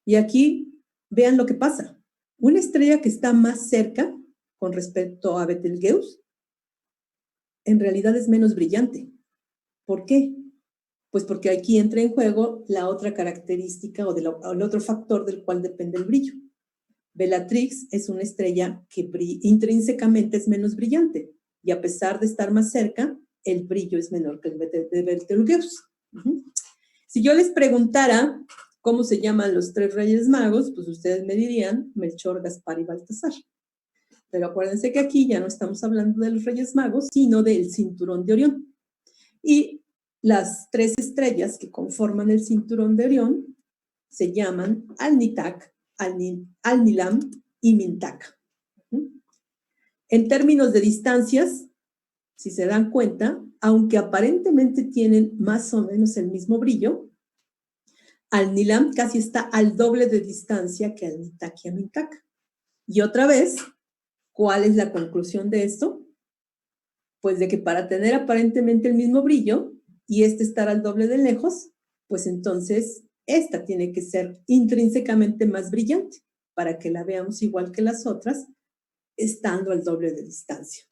Y aquí vean lo que pasa. Una estrella que está más cerca con respecto a Betelgeuse, en realidad es menos brillante. ¿Por qué? Pues porque aquí entra en juego la otra característica o el otro factor del cual depende el brillo. Bellatrix es una estrella que intrínsecamente es menos brillante y a pesar de estar más cerca, el brillo es menor que el de Betelgeuse. Si yo les preguntara cómo se llaman los 3 Reyes Magos, pues ustedes me dirían Melchor, Gaspar y Baltasar. Pero acuérdense que aquí ya no estamos hablando de los Reyes Magos, sino del cinturón de Orión. Y las 3 estrellas que conforman el cinturón de Orión se llaman Alnitak, Alnilam y Mintak. En términos de distancias, si se dan cuenta, aunque aparentemente tienen más o menos el mismo brillo, Alnilam casi está al doble de distancia que Alnitak y Amintak. Y otra vez, ¿cuál es la conclusión de esto? Pues de que para tener aparentemente el mismo brillo y estar al doble de lejos, pues entonces esta tiene que ser intrínsecamente más brillante para que la veamos igual que las otras, estando al doble de distancia.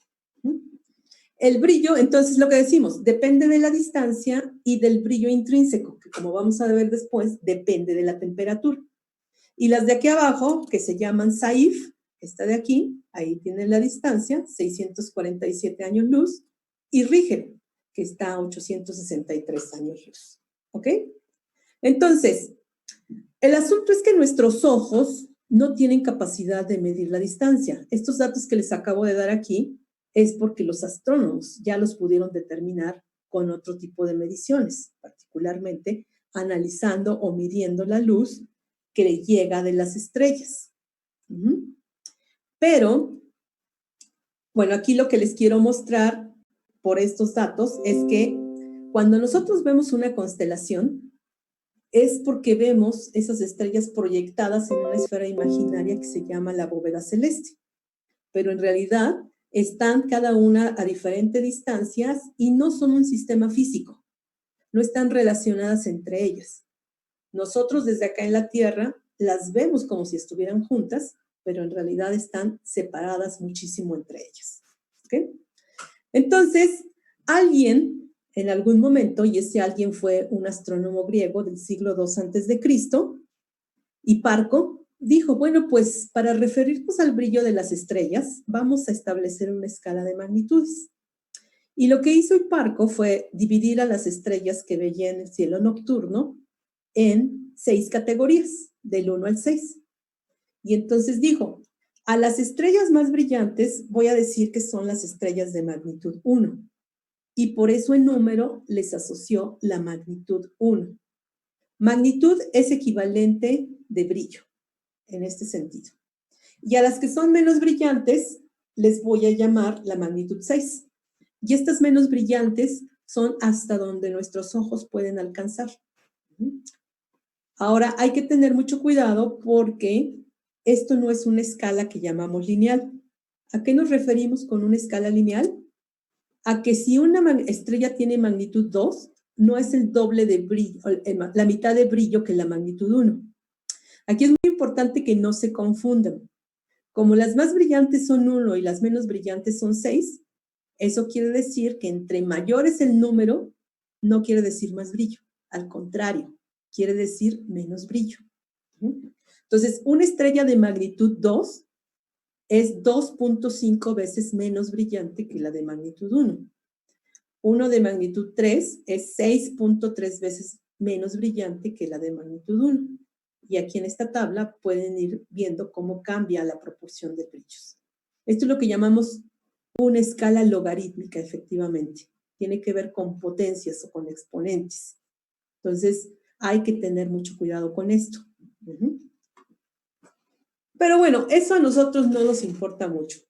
El brillo, entonces lo que decimos, depende de la distancia y del brillo intrínseco, que como vamos a ver después, depende de la temperatura. Y las de aquí abajo, que se llaman Saif, esta de aquí, ahí tiene la distancia, 647 años luz, y Rigel, que está a 863 años luz. ¿Ok? Entonces, el asunto es que nuestros ojos no tienen capacidad de medir la distancia. Estos datos que les acabo de dar aquí es porque los astrónomos ya los pudieron determinar con otro tipo de mediciones, particularmente analizando o midiendo la luz que llega de las estrellas. Pero, bueno, aquí lo que les quiero mostrar por estos datos es que cuando nosotros vemos una constelación, es porque vemos esas estrellas proyectadas en una esfera imaginaria que se llama la bóveda celeste. Pero en realidad están cada una a diferentes distancias y no son un sistema físico. No están relacionadas entre ellas. Nosotros desde acá en la Tierra las vemos como si estuvieran juntas, pero en realidad están separadas muchísimo entre ellas. ¿Okay? Entonces, alguien en algún momento, y ese alguien fue un astrónomo griego del siglo II a.C., Hiparco, dijo, bueno, pues para referirnos al brillo de las estrellas, vamos a establecer una escala de magnitudes. Y lo que hizo Hiparco fue dividir a las estrellas que veía en el cielo nocturno en 6 categorías, del 1 al 6. Y entonces dijo, a las estrellas más brillantes voy a decir que son las estrellas de magnitud 1. Y por eso en número les asoció la magnitud 1. Magnitud es equivalente de brillo, en este sentido. Y a las que son menos brillantes les voy a llamar la magnitud 6. Y estas menos brillantes son hasta donde nuestros ojos pueden alcanzar. Ahora, hay que tener mucho cuidado porque esto no es una escala que llamamos lineal. ¿A qué nos referimos con una escala lineal? A que si una estrella tiene magnitud 2, no es el doble de brillo, la mitad de brillo que la magnitud 1. Aquí es muy importante que no se confundan. Como las más brillantes son 1 y las menos brillantes son 6, eso quiere decir que entre mayor es el número, no quiere decir más brillo. Al contrario, quiere decir menos brillo. Entonces, una estrella de magnitud 2 es 2.5 veces menos brillante que la de magnitud 1. Uno de magnitud 3 es 6.3 veces menos brillante que la de magnitud 1. Y aquí en esta tabla pueden ir viendo cómo cambia la proporción de brillos. Esto es lo que llamamos una escala logarítmica, efectivamente. Tiene que ver con potencias o con exponentes. Entonces, hay que tener mucho cuidado con esto. Pero bueno, eso a nosotros no nos importa mucho.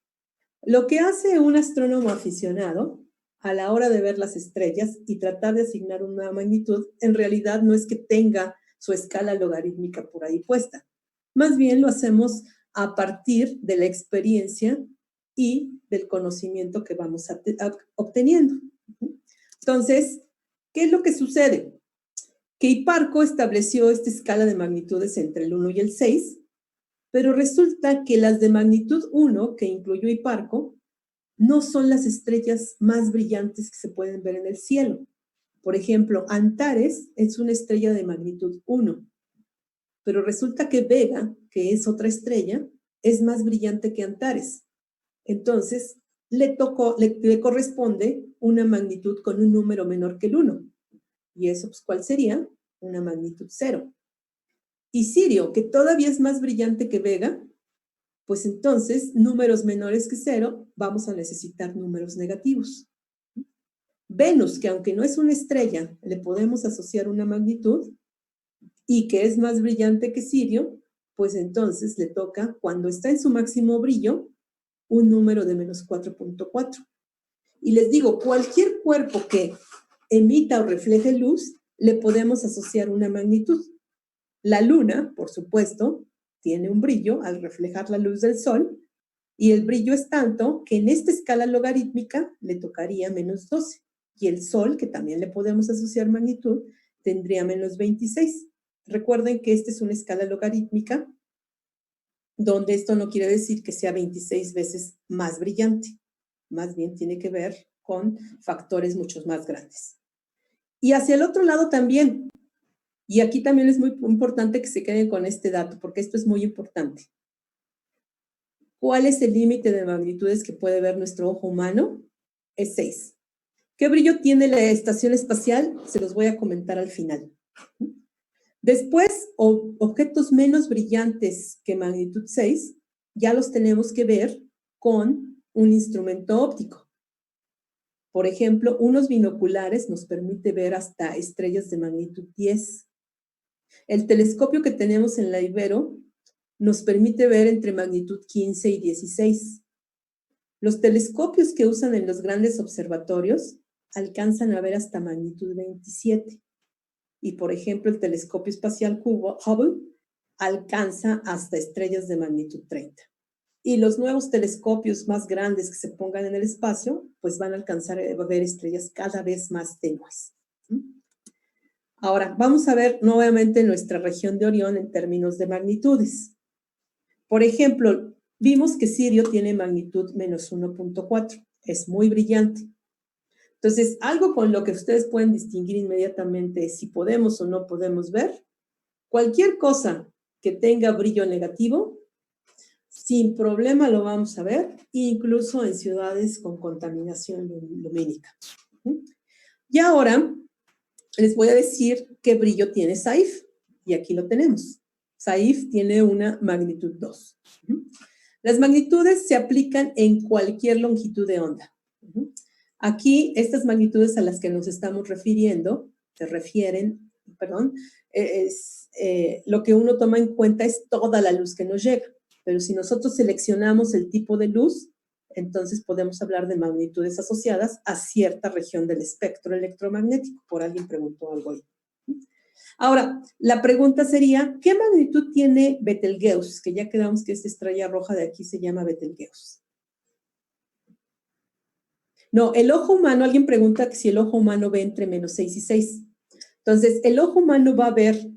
Lo que hace un astrónomo aficionado a la hora de ver las estrellas y tratar de asignar una magnitud, en realidad no es que tenga su escala logarítmica por ahí puesta. Más bien lo hacemos a partir de la experiencia y del conocimiento que vamos obteniendo. Entonces, ¿qué es lo que sucede? que Hiparco estableció esta escala de magnitudes entre el 1 y el 6, pero resulta que las de magnitud 1, que incluyó Hiparco, no son las estrellas más brillantes que se pueden ver en el cielo. Por ejemplo, Antares es una estrella de magnitud 1, pero resulta que Vega, que es otra estrella, es más brillante que Antares. Entonces, le corresponde una magnitud con un número menor que el 1. ¿Y eso, pues, cuál sería? Una magnitud 0. Y Sirio, que todavía es más brillante que Vega, pues entonces, números menores que 0, vamos a necesitar números negativos. Venus, que aunque no es una estrella, le podemos asociar una magnitud, y que es más brillante que Sirio, pues entonces le toca, cuando está en su máximo brillo, un número de menos 4.4. Y les digo, cualquier cuerpo que emita o refleje luz, le podemos asociar una magnitud. La luna, por supuesto, tiene un brillo al reflejar la luz del sol, y el brillo es tanto que en esta escala logarítmica le tocaría menos 12. Y el sol, que también le podemos asociar magnitud, tendría menos 26. Recuerden que esta es una escala logarítmica, donde esto no quiere decir que sea 26 veces más brillante. Más bien tiene que ver con factores mucho más grandes. Y hacia el otro lado también, y aquí también es muy importante que se queden con este dato, porque esto es muy importante. ¿Cuál es el límite de magnitudes que puede ver nuestro ojo humano? Es 6. ¿Qué brillo tiene la estación espacial? Se los voy a comentar al final. Después, objetos menos brillantes que magnitud 6, ya los tenemos que ver con un instrumento óptico. Por ejemplo, unos binoculares nos permite ver hasta estrellas de magnitud 10. El telescopio que tenemos en la Ibero nos permite ver entre magnitud 15 y 16. Los telescopios que usan en los grandes observatorios alcanzan a ver hasta magnitud 27. Y, por ejemplo, el telescopio espacial Hubble alcanza hasta estrellas de magnitud 30. Y los nuevos telescopios más grandes que se pongan en el espacio, pues van a alcanzar a ver estrellas cada vez más tenues. Ahora, vamos a ver nuevamente nuestra región de Orión en términos de magnitudes. Por ejemplo, vimos que Sirio tiene magnitud menos 1.4. Es muy brillante. Entonces, algo con lo que ustedes pueden distinguir inmediatamente si podemos o no podemos ver, cualquier cosa que tenga brillo negativo, sin problema lo vamos a ver, incluso en ciudades con contaminación lumínica. Y ahora les voy a decir qué brillo tiene Saif, y aquí lo tenemos. Saif tiene una magnitud 2. Las magnitudes se aplican en cualquier longitud de onda. Aquí, estas magnitudes a las que nos estamos refiriendo, lo que uno toma en cuenta es toda la luz que nos llega. Pero si nosotros seleccionamos el tipo de luz, entonces podemos hablar de magnitudes asociadas a cierta región del espectro electromagnético. Por alguien preguntó algo ahí. Ahora, la pregunta sería, ¿qué magnitud tiene Betelgeuse? Que ya quedamos que esta estrella roja de aquí se llama Betelgeuse. No, el ojo humano, alguien pregunta si el ojo humano ve entre menos 6 y 6. Entonces, el ojo humano va a ver,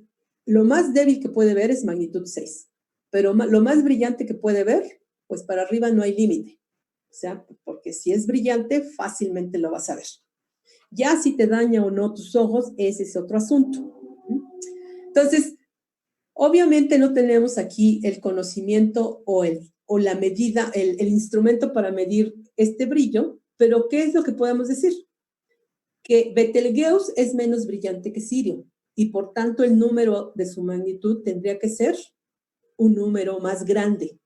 lo más débil que puede ver es magnitud 6, pero lo más brillante que puede ver, pues para arriba no hay límite. O sea, porque si es brillante, fácilmente lo vas a ver. Ya si te daña o no tus ojos, ese es otro asunto. Entonces, obviamente no tenemos aquí el conocimiento o la medida, el instrumento para medir este brillo, pero ¿qué es lo que podemos decir? Que Betelgeuse es menos brillante que Sirio y por tanto el número de su magnitud tendría que ser un número más grande.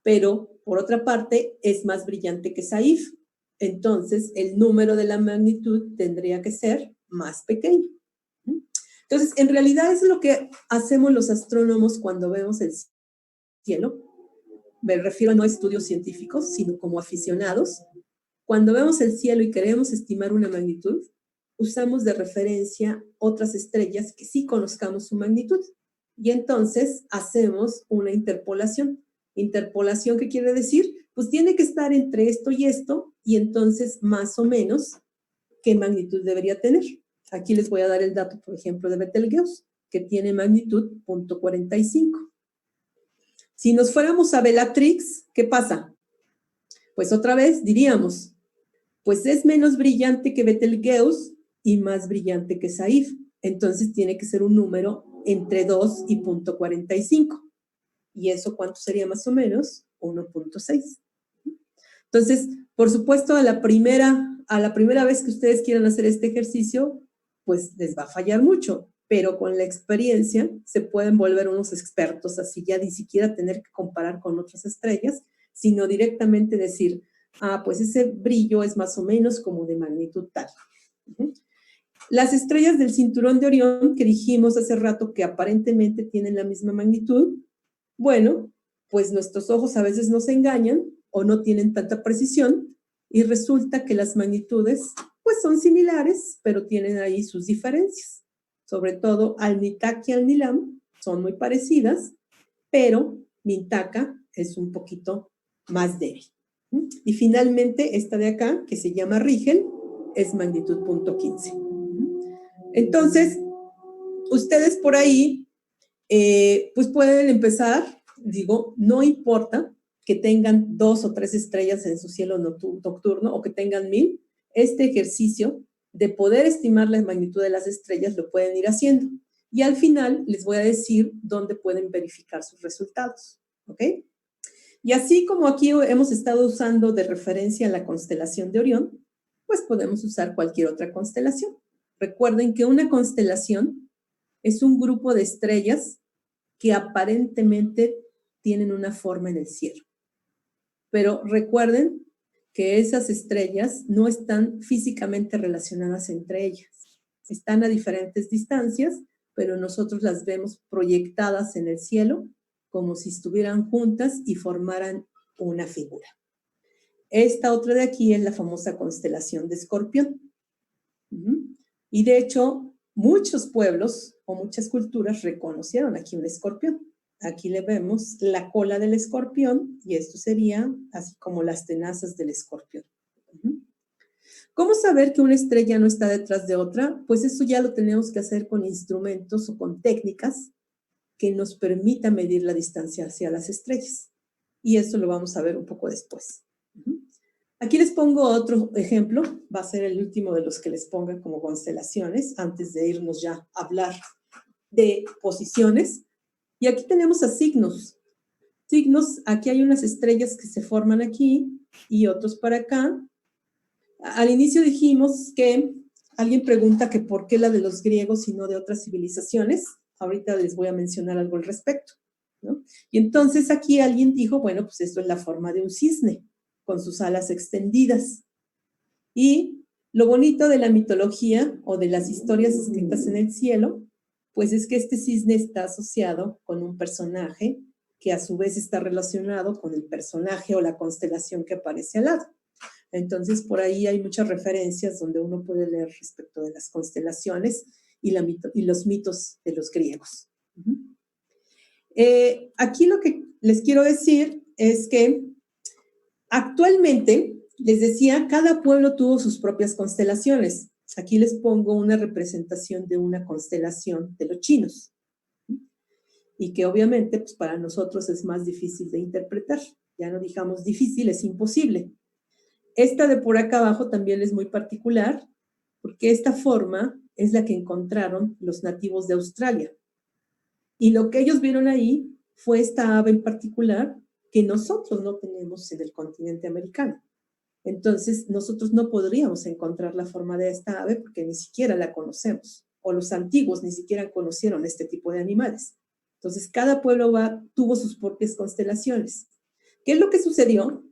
Pero, por otra parte, es más brillante que Saif. Entonces, el número de la magnitud tendría que ser más pequeño. Entonces, en realidad es lo que hacemos los astrónomos cuando vemos el cielo. Me refiero no a estudios científicos, sino como aficionados. Cuando vemos el cielo y queremos estimar una magnitud, usamos de referencia otras estrellas que sí conozcamos su magnitud. Y entonces hacemos una interpolación. ¿Interpolación qué quiere decir? Pues tiene que estar entre esto y entonces más o menos, ¿qué magnitud debería tener? Aquí les voy a dar el dato, por ejemplo, de Betelgeuse, que tiene magnitud 0.45. Si nos fuéramos a Bellatrix, ¿qué pasa? Pues otra vez diríamos, pues es menos brillante que Betelgeuse y más brillante que Saiph. Entonces tiene que ser un número entre 2 y 0.45. ¿Y eso cuánto sería más o menos? 1.6. Entonces, por supuesto, a la primera vez que ustedes quieran hacer este ejercicio, pues les va a fallar mucho, pero con la experiencia se pueden volver unos expertos, así ya ni siquiera tener que comparar con otras estrellas, sino directamente decir, pues ese brillo es más o menos como de magnitud tal. Las estrellas del cinturón de Orión, que dijimos hace rato que aparentemente tienen la misma magnitud, bueno, pues nuestros ojos a veces nos engañan o no tienen tanta precisión y resulta que las magnitudes pues son similares, pero tienen ahí sus diferencias. Sobre todo Alnitak y Alnilam son muy parecidas, pero Mintaka es un poquito más débil. Y finalmente esta de acá, que se llama Rigel, es magnitud 0.15. Entonces, ustedes por ahí pues pueden empezar, digo, no importa que tengan 2 o 3 estrellas en su cielo nocturno o que tengan 1000, este ejercicio de poder estimar la magnitud de las estrellas lo pueden ir haciendo. Y al final les voy a decir dónde pueden verificar sus resultados, ¿ok? Y así como aquí hemos estado usando de referencia la constelación de Orión, pues podemos usar cualquier otra constelación. Recuerden que una constelación es un grupo de estrellas que aparentemente tienen una forma en el cielo. Pero recuerden que esas estrellas no están físicamente relacionadas entre ellas. Están a diferentes distancias, pero nosotros las vemos proyectadas en el cielo como si estuvieran juntas y formaran una figura. Esta otra de aquí es la famosa constelación de Escorpión. Y de hecho, muchos pueblos o muchas culturas reconocieron aquí un escorpión. Aquí le vemos la cola del escorpión y esto sería así como las tenazas del escorpión. ¿Cómo saber que una estrella no está detrás de otra? Pues eso ya lo tenemos que hacer con instrumentos o con técnicas que nos permitan medir la distancia hacia las estrellas. Y eso lo vamos a ver un poco después. Aquí les pongo otro ejemplo, va a ser el último de los que les ponga como constelaciones, antes de irnos ya a hablar de posiciones. Y aquí tenemos a signos. Signos, aquí hay unas estrellas que se forman aquí y otros para acá. Al inicio dijimos que alguien pregunta que por qué la de los griegos y no de otras civilizaciones. Ahorita les voy a mencionar algo al respecto, ¿no? Y entonces aquí alguien dijo, bueno, pues esto es la forma de un cisne, con sus alas extendidas. Y lo bonito de la mitología o de las historias escritas en el cielo, pues es que este cisne está asociado con un personaje que a su vez está relacionado con el personaje o la constelación que aparece al lado. Entonces, por ahí hay muchas referencias donde uno puede leer respecto de las constelaciones y los mitos de los griegos. Aquí lo que les quiero decir es que actualmente, les decía, cada pueblo tuvo sus propias constelaciones. Aquí les pongo una representación de una constelación de los chinos. Y que obviamente pues, para nosotros es más difícil de interpretar. Ya no digamos difícil, es imposible. Esta de por acá abajo también es muy particular, porque esta forma es la que encontraron los nativos de Australia. Y lo que ellos vieron ahí fue esta ave en particular que nosotros no tenemos en el continente americano. Entonces, nosotros no podríamos encontrar la forma de esta ave porque ni siquiera la conocemos, o los antiguos ni siquiera conocieron este tipo de animales. Entonces, cada pueblo tuvo sus propias constelaciones. ¿Qué es lo que sucedió?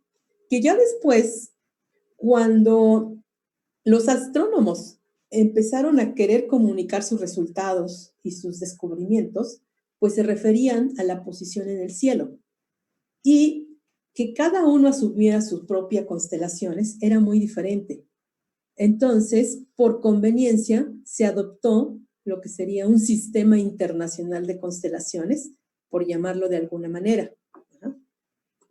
Que ya después, cuando los astrónomos empezaron a querer comunicar sus resultados y sus descubrimientos, pues se referían a la posición en el cielo. Y que cada uno asumiera sus propias constelaciones era muy diferente. Entonces, por conveniencia, se adoptó lo que sería un sistema internacional de constelaciones, por llamarlo de alguna manera.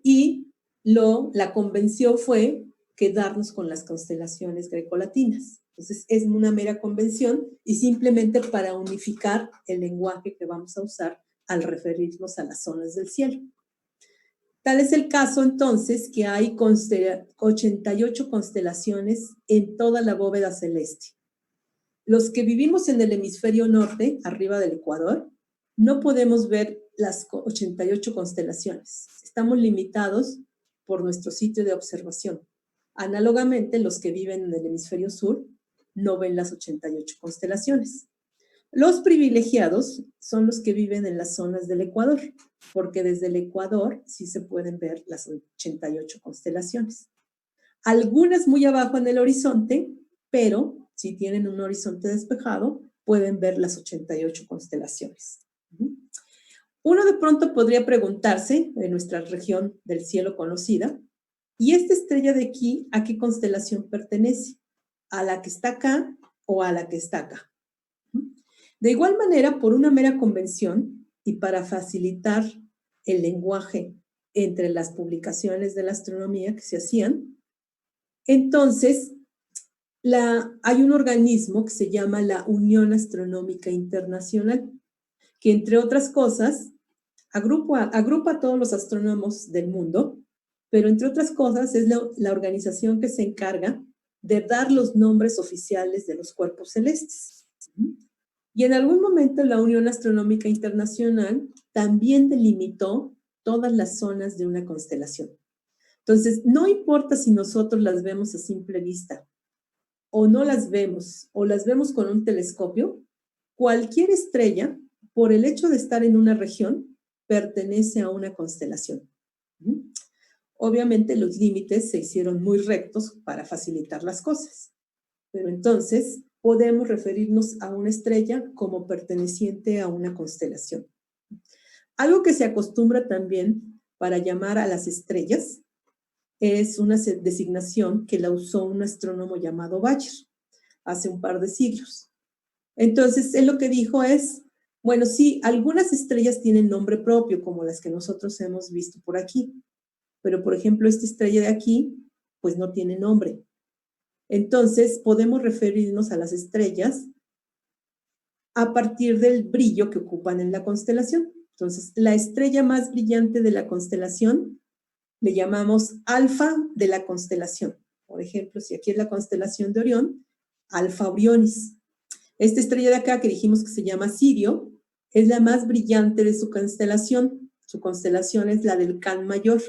Y la convención fue quedarnos con las constelaciones grecolatinas. Entonces, es una mera convención y simplemente para unificar el lenguaje que vamos a usar al referirnos a las zonas del cielo. Tal es el caso, entonces, que hay 88 constelaciones en toda la bóveda celeste. Los que vivimos en el hemisferio norte, arriba del Ecuador, no podemos ver las 88 constelaciones. Estamos limitados por nuestro sitio de observación. Análogamente, los que viven en el hemisferio sur no ven las 88 constelaciones. Los privilegiados son los que viven en las zonas del Ecuador, porque desde el Ecuador sí se pueden ver las 88 constelaciones. Algunas muy abajo en el horizonte, pero si tienen un horizonte despejado, pueden ver las 88 constelaciones. Uno de pronto podría preguntarse, en nuestra región del cielo conocida, ¿y esta estrella de aquí a qué constelación pertenece? ¿A la que está acá o a la que está acá? De igual manera, por una mera convención y para facilitar el lenguaje entre las publicaciones de la astronomía que se hacían, entonces hay un organismo que se llama la Unión Astronómica Internacional, que entre otras cosas agrupa a todos los astrónomos del mundo, pero entre otras cosas es la organización que se encarga de dar los nombres oficiales de los cuerpos celestes. Y en algún momento la Unión Astronómica Internacional también delimitó todas las zonas de una constelación. Entonces, no importa si nosotros las vemos a simple vista o no las vemos, o las vemos con un telescopio, cualquier estrella, por el hecho de estar en una región, pertenece a una constelación. Obviamente los límites se hicieron muy rectos para facilitar las cosas, pero entonces podemos referirnos a una estrella como perteneciente a una constelación. Algo que se acostumbra también para llamar a las estrellas es una designación que la usó un astrónomo llamado Bayer hace un par de siglos. Entonces, él lo que dijo es, bueno, sí, algunas estrellas tienen nombre propio, como las que nosotros hemos visto por aquí, pero por ejemplo, esta estrella de aquí, pues no tiene nombre. Entonces, podemos referirnos a las estrellas a partir del brillo que ocupan en la constelación. Entonces, la estrella más brillante de la constelación le llamamos alfa de la constelación. Por ejemplo, si aquí es la constelación de Orión, Alfa Orionis. Esta estrella de acá que dijimos que se llama Sirio es la más brillante de su constelación. Su constelación es la del Can Mayor.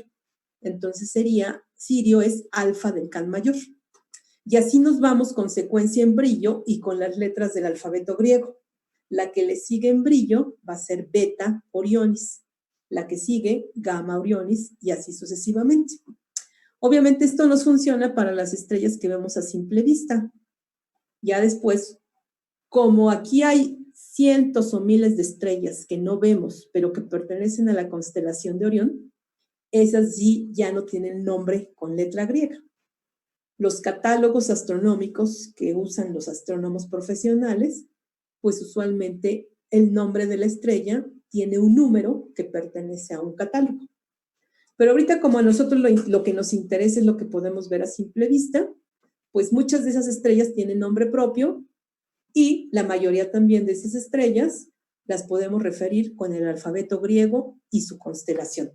Entonces Sirio es alfa del Can Mayor. Y así nos vamos con secuencia en brillo y con las letras del alfabeto griego. La que le sigue en brillo va a ser Beta Orionis, la que sigue Gamma Orionis y así sucesivamente. Obviamente esto nos funciona para las estrellas que vemos a simple vista. Ya después, como aquí hay cientos o miles de estrellas que no vemos, pero que pertenecen a la constelación de Orión, esas sí ya no tienen nombre con letra griega. Los catálogos astronómicos que usan los astrónomos profesionales, pues usualmente el nombre de la estrella tiene un número que pertenece a un catálogo. Pero ahorita como a nosotros lo que nos interesa es lo que podemos ver a simple vista, pues muchas de esas estrellas tienen nombre propio y la mayoría también de esas estrellas las podemos referir con el alfabeto griego y su constelación.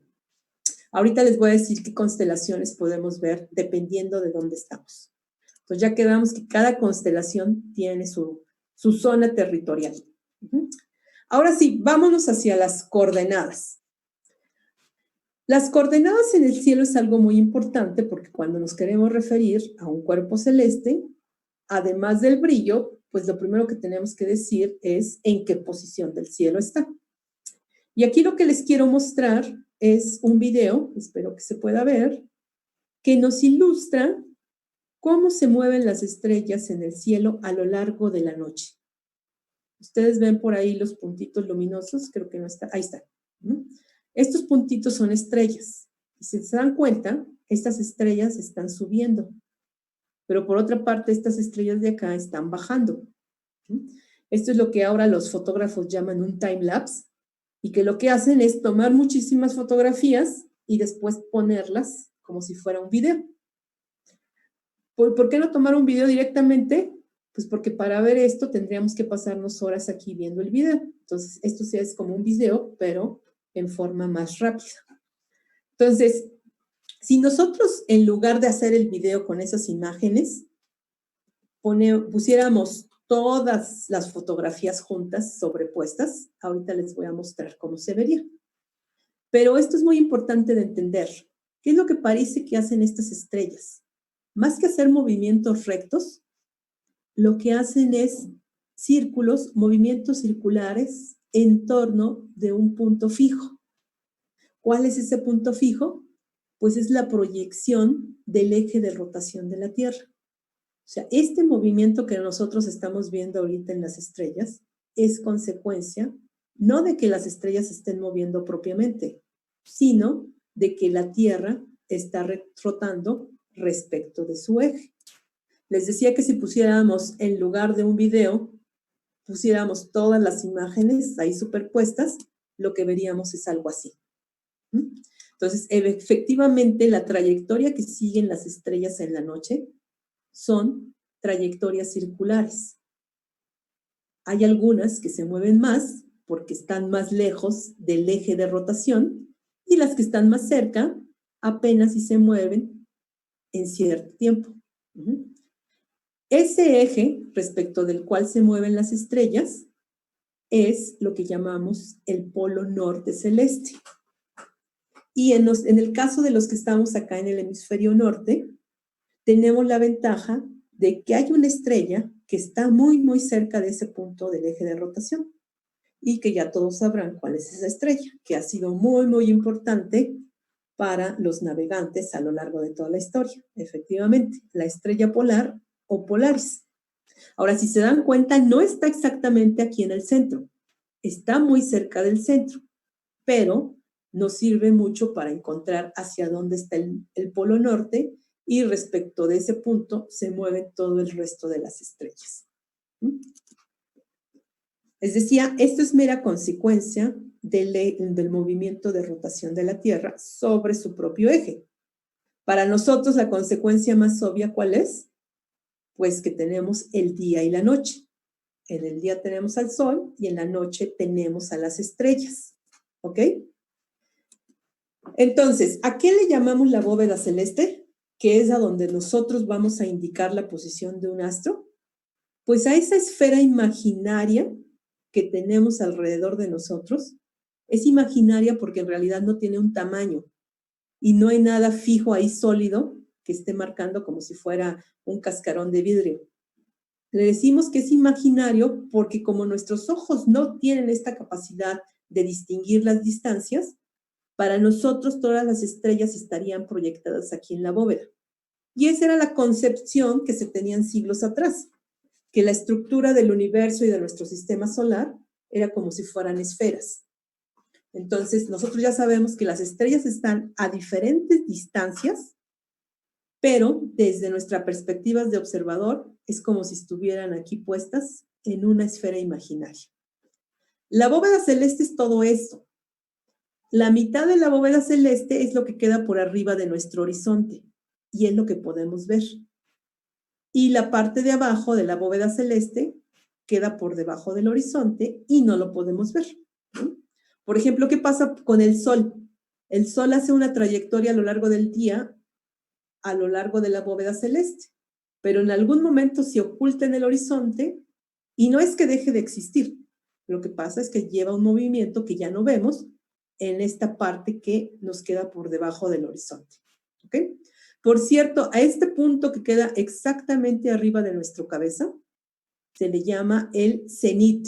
Ahorita les voy a decir qué constelaciones podemos ver dependiendo de dónde estamos. Entonces ya quedamos que cada constelación tiene su zona territorial. Ahora sí, vámonos hacia las coordenadas. Las coordenadas en el cielo es algo muy importante porque cuando nos queremos referir a un cuerpo celeste, además del brillo, pues lo primero que tenemos que decir es en qué posición del cielo está. Y aquí lo que les quiero mostrar es un video, espero que se pueda ver, que nos ilustra cómo se mueven las estrellas en el cielo a lo largo de la noche. Ustedes ven por ahí los puntitos luminosos, creo que no está, ahí está, ¿no? Estos puntitos son estrellas. Y si se dan cuenta, estas estrellas están subiendo. Pero por otra parte, estas estrellas de acá están bajando. Esto es lo que ahora los fotógrafos llaman un time-lapse, y que lo que hacen es tomar muchísimas fotografías y después ponerlas como si fuera un video. ¿Por qué no tomar un video directamente? Pues porque para ver esto tendríamos que pasarnos horas aquí viendo el video. Entonces, esto sí es como un video, pero en forma más rápida. Entonces, si nosotros, en lugar de hacer el video con esas imágenes, pusiéramos todas las fotografías juntas, sobrepuestas, ahorita les voy a mostrar cómo se vería. Pero esto es muy importante de entender. ¿Qué es lo que parece que hacen estas estrellas? Más que hacer movimientos rectos, lo que hacen es círculos, movimientos circulares en torno de un punto fijo. ¿Cuál es ese punto fijo? Pues es la proyección del eje de rotación de la Tierra. O sea, este movimiento que nosotros estamos viendo ahorita en las estrellas es consecuencia no de que las estrellas se estén moviendo propiamente, sino de que la Tierra está rotando respecto de su eje. Les decía que si pusiéramos, en lugar de un video, pusiéramos todas las imágenes ahí superpuestas, lo que veríamos es algo así. Entonces, efectivamente, la trayectoria que siguen las estrellas en la noche son trayectorias circulares. Hay algunas que se mueven más porque están más lejos del eje de rotación y las que están más cerca apenas si se mueven en cierto tiempo. Ese eje respecto del cual se mueven las estrellas es lo que llamamos el polo norte celeste. Y en el caso de los que estamos acá en el hemisferio norte, tenemos la ventaja de que hay una estrella que está muy, muy cerca de ese punto del eje de rotación y que ya todos sabrán cuál es esa estrella, que ha sido muy, muy importante para los navegantes a lo largo de toda la historia. Efectivamente, la estrella polar o Polaris. Ahora, si se dan cuenta, no está exactamente aquí en el centro, está muy cerca del centro, pero nos sirve mucho para encontrar hacia dónde está el polo norte y respecto de ese punto se mueve todo el resto de las estrellas. Les decía, esto es mera consecuencia del movimiento de rotación de la Tierra sobre su propio eje. Para nosotros, la consecuencia más obvia, ¿cuál es? Pues que tenemos el día y la noche. En el día tenemos al Sol y en la noche tenemos a las estrellas. ¿Ok? Entonces, ¿a qué le llamamos la bóveda celeste? Que es a donde nosotros vamos a indicar la posición de un astro. Pues a esa esfera imaginaria que tenemos alrededor de nosotros. Es imaginaria porque en realidad no tiene un tamaño y no hay nada fijo ahí sólido que esté marcando como si fuera un cascarón de vidrio. Le decimos que es imaginario porque como nuestros ojos no tienen esta capacidad de distinguir las distancias, para nosotros todas las estrellas estarían proyectadas aquí en la bóveda. Y esa era la concepción que se tenían siglos atrás, que la estructura del universo y de nuestro sistema solar era como si fueran esferas. Entonces, nosotros ya sabemos que las estrellas están a diferentes distancias, pero desde nuestra perspectiva de observador es como si estuvieran aquí puestas en una esfera imaginaria. La bóveda celeste es todo esto. La mitad de la bóveda celeste es lo que queda por arriba de nuestro horizonte y es lo que podemos ver. Y la parte de abajo de la bóveda celeste queda por debajo del horizonte y no lo podemos ver. Por ejemplo, ¿qué pasa con el Sol? El Sol hace una trayectoria a lo largo del día, a lo largo de la bóveda celeste, pero en algún momento se oculta en el horizonte y no es que deje de existir. Lo que pasa es que lleva un movimiento que ya no vemos en esta parte que nos queda por debajo del horizonte. ¿Ok? Por cierto, a este punto que queda exactamente arriba de nuestra cabeza, se le llama el cenit.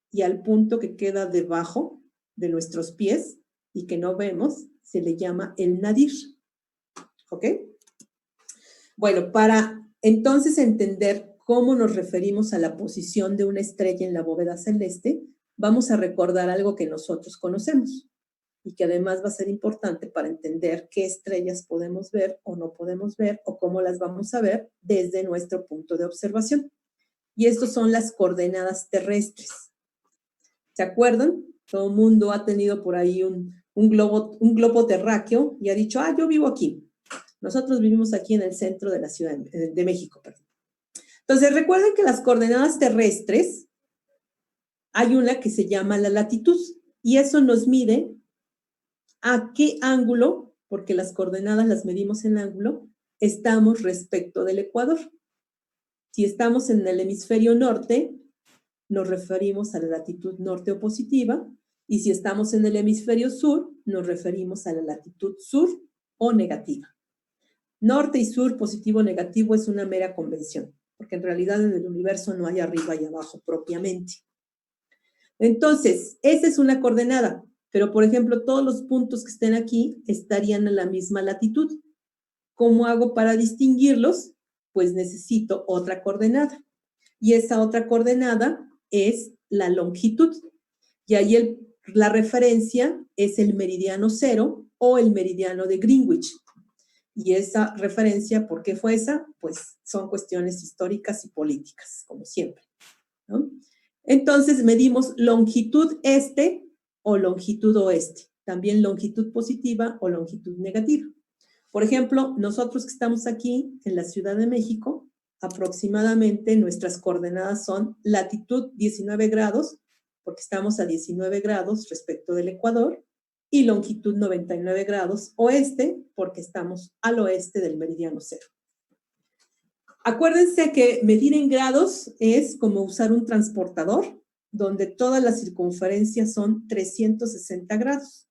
Y al punto que queda debajo de nuestros pies y que no vemos, se le llama el nadir. ¿Ok? Bueno, para entonces entender cómo nos referimos a la posición de una estrella en la bóveda celeste, vamos a recordar algo que nosotros conocemos y que además va a ser importante para entender qué estrellas podemos ver o no podemos ver o cómo las vamos a ver desde nuestro punto de observación. Y estos son las coordenadas terrestres. ¿Se acuerdan? Todo el mundo ha tenido por ahí un globo terráqueo y ha dicho, yo vivo aquí. Nosotros vivimos aquí en el centro de la Ciudad de México. Perdón. Entonces, recuerden que las coordenadas terrestres, hay una que se llama la latitud, y eso nos mide a qué ángulo, porque las coordenadas las medimos en ángulo, estamos respecto del ecuador. Si estamos en el hemisferio norte, nos referimos a la latitud norte o positiva, y si estamos en el hemisferio sur, nos referimos a la latitud sur o negativa. Norte y sur, positivo o negativo, es una mera convención, porque en realidad en el universo no hay arriba y abajo propiamente. Entonces, esa es una coordenada, pero por ejemplo, todos los puntos que estén aquí estarían en la misma latitud. ¿Cómo hago para distinguirlos? Pues necesito otra coordenada. Y esa otra coordenada es la longitud. Y ahí la referencia es el meridiano cero o el meridiano de Greenwich. Y esa referencia, ¿por qué fue esa? Pues son cuestiones históricas y políticas, como siempre, ¿no? Entonces medimos longitud este o longitud oeste, también longitud positiva o longitud negativa. Por ejemplo, nosotros que estamos aquí en la Ciudad de México, aproximadamente nuestras coordenadas son latitud 19 grados, porque estamos a 19 grados respecto del Ecuador, y longitud 99 grados oeste, porque estamos al oeste del meridiano cero. Acuérdense que medir en grados es como usar un transportador, donde todas las circunferencias son 360 grados.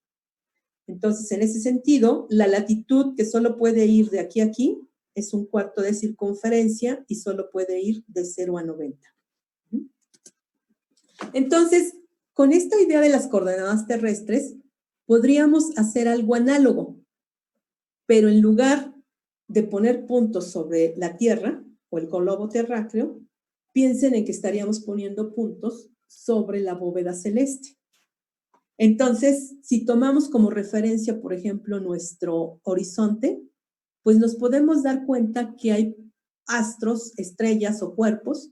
Entonces, en ese sentido, la latitud que solo puede ir de aquí a aquí es un cuarto de circunferencia y solo puede ir de 0 a 90. Entonces, con esta idea de las coordenadas terrestres, podríamos hacer algo análogo, pero en lugar de poner puntos sobre la Tierra o el globo terráqueo, piensen en que estaríamos poniendo puntos sobre la bóveda celeste. Entonces, si tomamos como referencia, por ejemplo, nuestro horizonte, pues nos podemos dar cuenta que hay astros, estrellas o cuerpos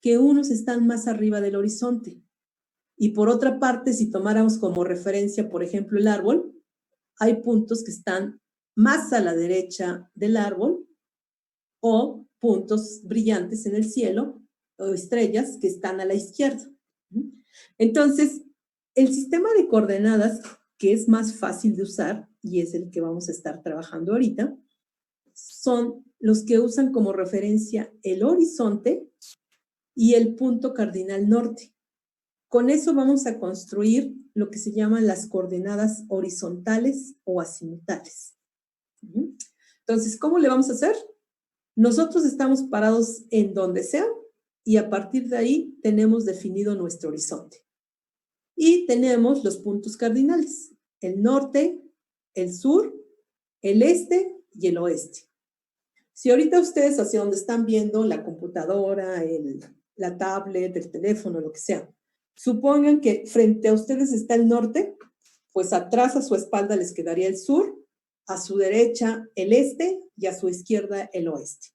que unos están más arriba del horizonte. Y por otra parte, si tomáramos como referencia, por ejemplo, el árbol, hay puntos que están más a la derecha del árbol o puntos brillantes en el cielo o estrellas que están a la izquierda. Entonces, el sistema de coordenadas, que es más fácil de usar y es el que vamos a estar trabajando ahorita, son los que usan como referencia el horizonte y el punto cardinal norte. Con eso vamos a construir lo que se llaman las coordenadas horizontales o azimutales. Entonces, ¿cómo le vamos a hacer? Nosotros estamos parados en donde sea y a partir de ahí tenemos definido nuestro horizonte. Y tenemos los puntos cardinales, el norte, el sur, el este y el oeste. Si ahorita ustedes hacia donde están viendo la computadora, la tablet, el teléfono, lo que sea, supongan que frente a ustedes está el norte, pues atrás a su espalda les quedaría el sur, a su derecha el este y a su izquierda el oeste.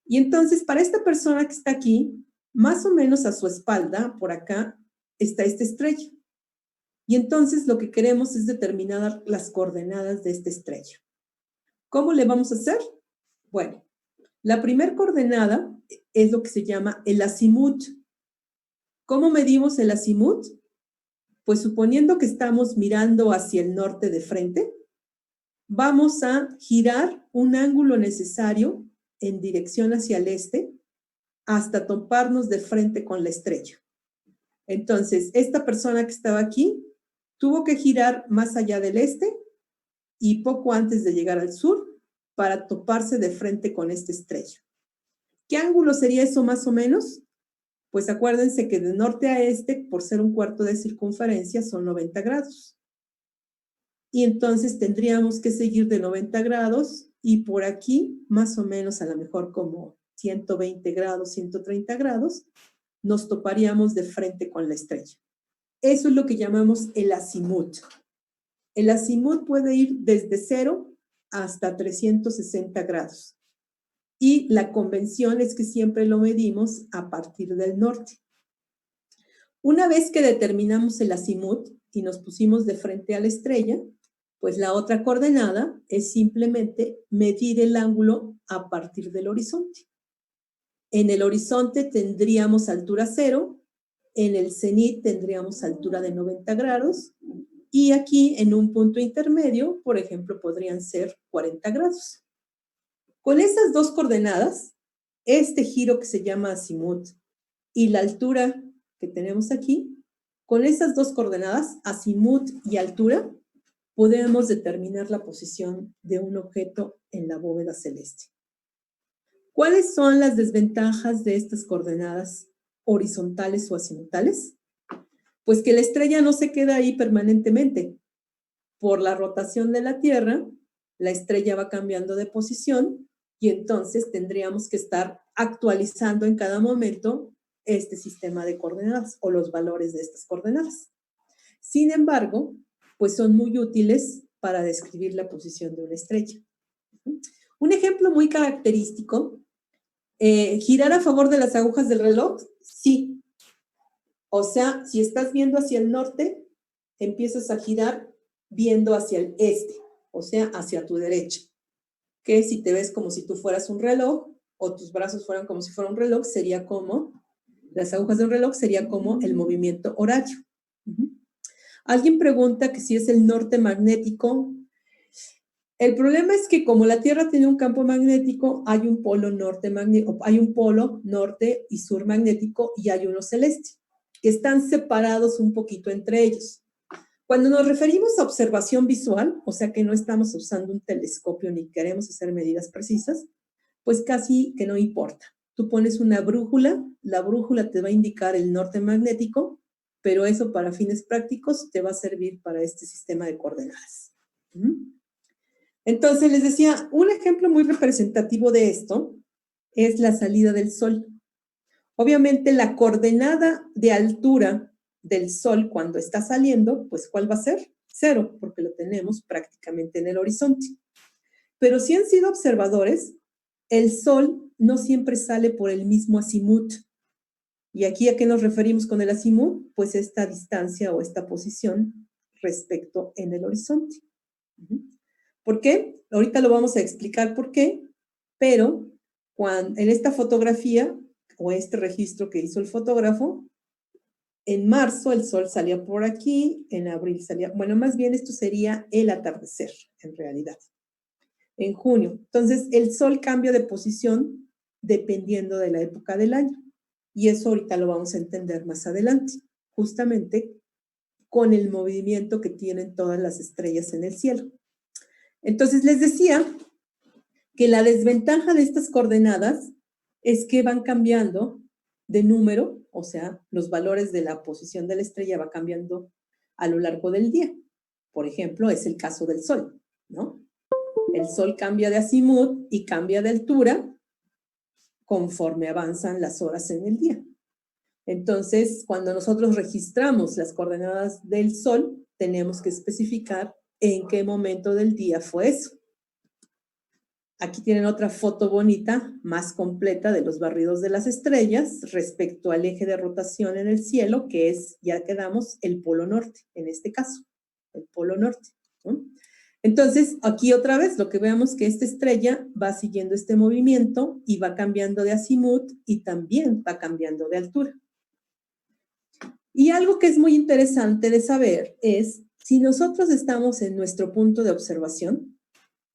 Y entonces para esta persona que está aquí, más o menos a su espalda, por acá, está esta estrella. Y entonces lo que queremos es determinar las coordenadas de esta estrella. ¿Cómo le vamos a hacer? Bueno, la primera coordenada es lo que se llama el azimut. ¿Cómo medimos el azimut? Pues suponiendo que estamos mirando hacia el norte de frente, vamos a girar un ángulo necesario en dirección hacia el este hasta toparnos de frente con la estrella. Entonces, esta persona que estaba aquí tuvo que girar más allá del este y poco antes de llegar al sur para toparse de frente con esta estrella. ¿Qué ángulo sería eso más o menos? Pues acuérdense que de norte a este, por ser un cuarto de circunferencia, son 90 grados. Y entonces tendríamos que seguir de 90 grados y por aquí, más o menos a lo mejor como 120 grados, 130 grados, nos toparíamos de frente con la estrella. Eso es lo que llamamos el azimut. El azimut puede ir desde 0 hasta 360 grados. Y la convención es que siempre lo medimos a partir del norte. Una vez que determinamos el azimut y nos pusimos de frente a la estrella, pues la otra coordenada es simplemente medir el ángulo a partir del horizonte. En el horizonte tendríamos altura 0, en el cenit tendríamos altura de 90 grados, y aquí en un punto intermedio, por ejemplo, podrían ser 40 grados. Con esas dos coordenadas, este giro que se llama azimut y la altura que tenemos aquí, con esas dos coordenadas, azimut y altura, podemos determinar la posición de un objeto en la bóveda celeste. ¿Cuáles son las desventajas de estas coordenadas horizontales o azimutales? Pues que la estrella no se queda ahí permanentemente. Por la rotación de la Tierra, la estrella va cambiando de posición y entonces tendríamos que estar actualizando en cada momento este sistema de coordenadas o los valores de estas coordenadas. Sin embargo, pues son muy útiles para describir la posición de una estrella. Un ejemplo muy característico, ¿girar a favor de las agujas del reloj? Sí. O sea, si estás viendo hacia el norte, empiezas a girar viendo hacia el este, o sea, hacia tu derecha. Que si te ves como si tú fueras un reloj, o tus brazos fueran como si fuera un reloj, sería como, las agujas de un reloj sería como el movimiento horario. Alguien pregunta que si es el norte magnético. El problema es que como la Tierra tiene un campo magnético, hay un polo norte magnético, hay un polo norte y sur magnético y hay uno celeste, que están separados un poquito entre ellos. Cuando nos referimos a observación visual, o sea que no estamos usando un telescopio ni queremos hacer medidas precisas, pues casi que no importa. Tú pones una brújula, la brújula te va a indicar el norte magnético, pero eso para fines prácticos te va a servir para este sistema de coordenadas. Entonces, les decía, un ejemplo muy representativo de esto es la salida del Sol. Obviamente, la coordenada de altura del Sol cuando está saliendo, pues, ¿cuál va a ser? 0, porque lo tenemos prácticamente en el horizonte. Pero si han sido observadores, el Sol no siempre sale por el mismo azimut. ¿Y aquí a qué nos referimos con el azimut? Pues esta distancia o esta posición respecto en el horizonte. ¿Por qué? Ahorita lo vamos a explicar por qué, pero en esta fotografía o este registro que hizo el fotógrafo, en marzo el sol salía por aquí, en abril salía, bueno, más bien esto sería el atardecer, en realidad. En junio. Entonces, el sol cambia de posición dependiendo de la época del año. Y eso ahorita lo vamos a entender más adelante, justamente con el movimiento que tienen todas las estrellas en el cielo. Entonces, les decía que la desventaja de estas coordenadas es que van cambiando de número, o sea, los valores de la posición de la estrella va cambiando a lo largo del día. Por ejemplo, es el caso del Sol, ¿no? El Sol cambia de azimut y cambia de altura conforme avanzan las horas en el día. Entonces, cuando nosotros registramos las coordenadas del Sol, tenemos que especificar en qué momento del día fue eso. Aquí tienen otra foto bonita, más completa de los barridos de las estrellas respecto al eje de rotación en el cielo, que es, ya quedamos, el polo norte, en este caso, el polo norte, ¿no? Entonces, aquí otra vez lo que veamos que esta estrella va siguiendo este movimiento y va cambiando de azimut y también va cambiando de altura. Y algo que es muy interesante de saber es, si nosotros estamos en nuestro punto de observación,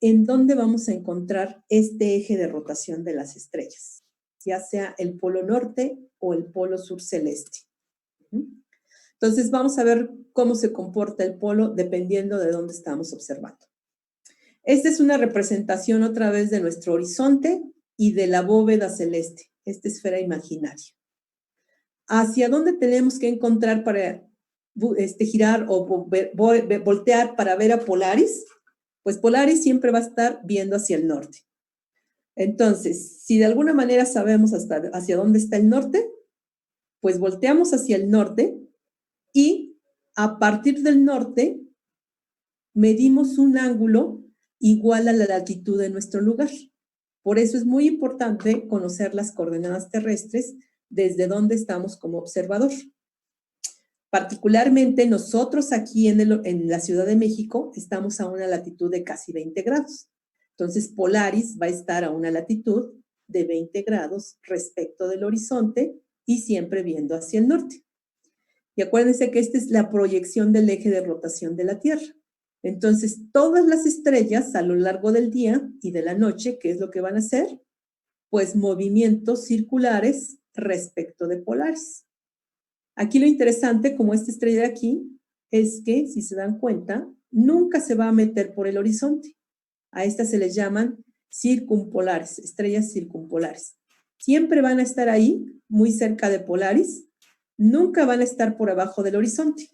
¿en dónde vamos a encontrar este eje de rotación de las estrellas? Ya sea el polo norte o el polo sur celeste. Entonces, vamos a ver cómo se comporta el polo dependiendo de dónde estamos observando. Esta es una representación otra vez de nuestro horizonte y de la bóveda celeste, esta esfera imaginaria. ¿Hacia dónde tenemos que encontrar para girar o voltear para ver a Polaris? Pues Polaris siempre va a estar viendo hacia el norte. Entonces, si de alguna manera sabemos hacia dónde está el norte, pues volteamos hacia el norte y a partir del norte medimos un ángulo igual a la latitud de nuestro lugar. Por eso es muy importante conocer las coordenadas terrestres desde donde estamos como observador. Particularmente nosotros aquí en la Ciudad de México estamos a una latitud de casi 20 grados. Entonces Polaris va a estar a una latitud de 20 grados respecto del horizonte y siempre viendo hacia el norte. Y acuérdense que esta es la proyección del eje de rotación de la Tierra. Entonces, todas las estrellas a lo largo del día y de la noche, ¿qué es lo que van a hacer? Pues movimientos circulares respecto de polares. Aquí lo interesante, como esta estrella de aquí, es que, si se dan cuenta, nunca se va a meter por el horizonte. A estas se les llaman circumpolares, estrellas circumpolares. Siempre van a estar ahí, muy cerca de Polaris, nunca van a estar por abajo del horizonte,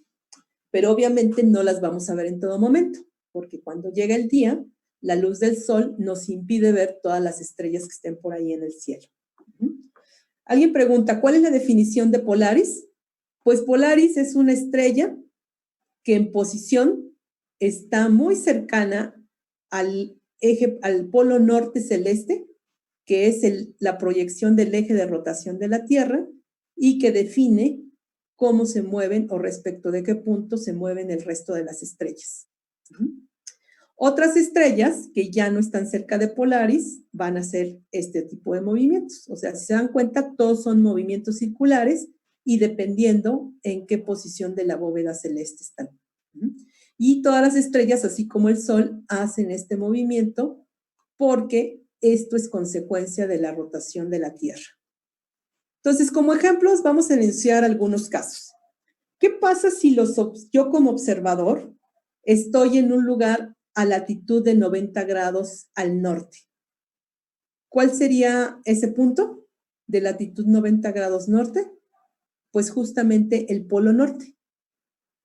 pero obviamente no las vamos a ver en todo momento, porque cuando llega el día, la luz del sol nos impide ver todas las estrellas que estén por ahí en el cielo. Alguien pregunta, ¿cuál es la definición de Polaris? Pues Polaris es una estrella que en posición está muy cercana al eje, al polo norte celeste, que es la proyección del eje de rotación de la Tierra y que define cómo se mueven o respecto de qué punto se mueven el resto de las estrellas. Otras estrellas que ya no están cerca de Polaris van a hacer este tipo de movimientos. O sea, si se dan cuenta, todos son movimientos circulares y dependiendo en qué posición de la bóveda celeste están. Y todas las estrellas, así como el Sol, hacen este movimiento porque esto es consecuencia de la rotación de la Tierra. Entonces, como ejemplos, vamos a enunciar algunos casos. ¿Qué pasa si yo como observador estoy en un lugar a latitud de 90 grados al norte? ¿Cuál sería ese punto de latitud 90 grados norte? Pues justamente el polo norte.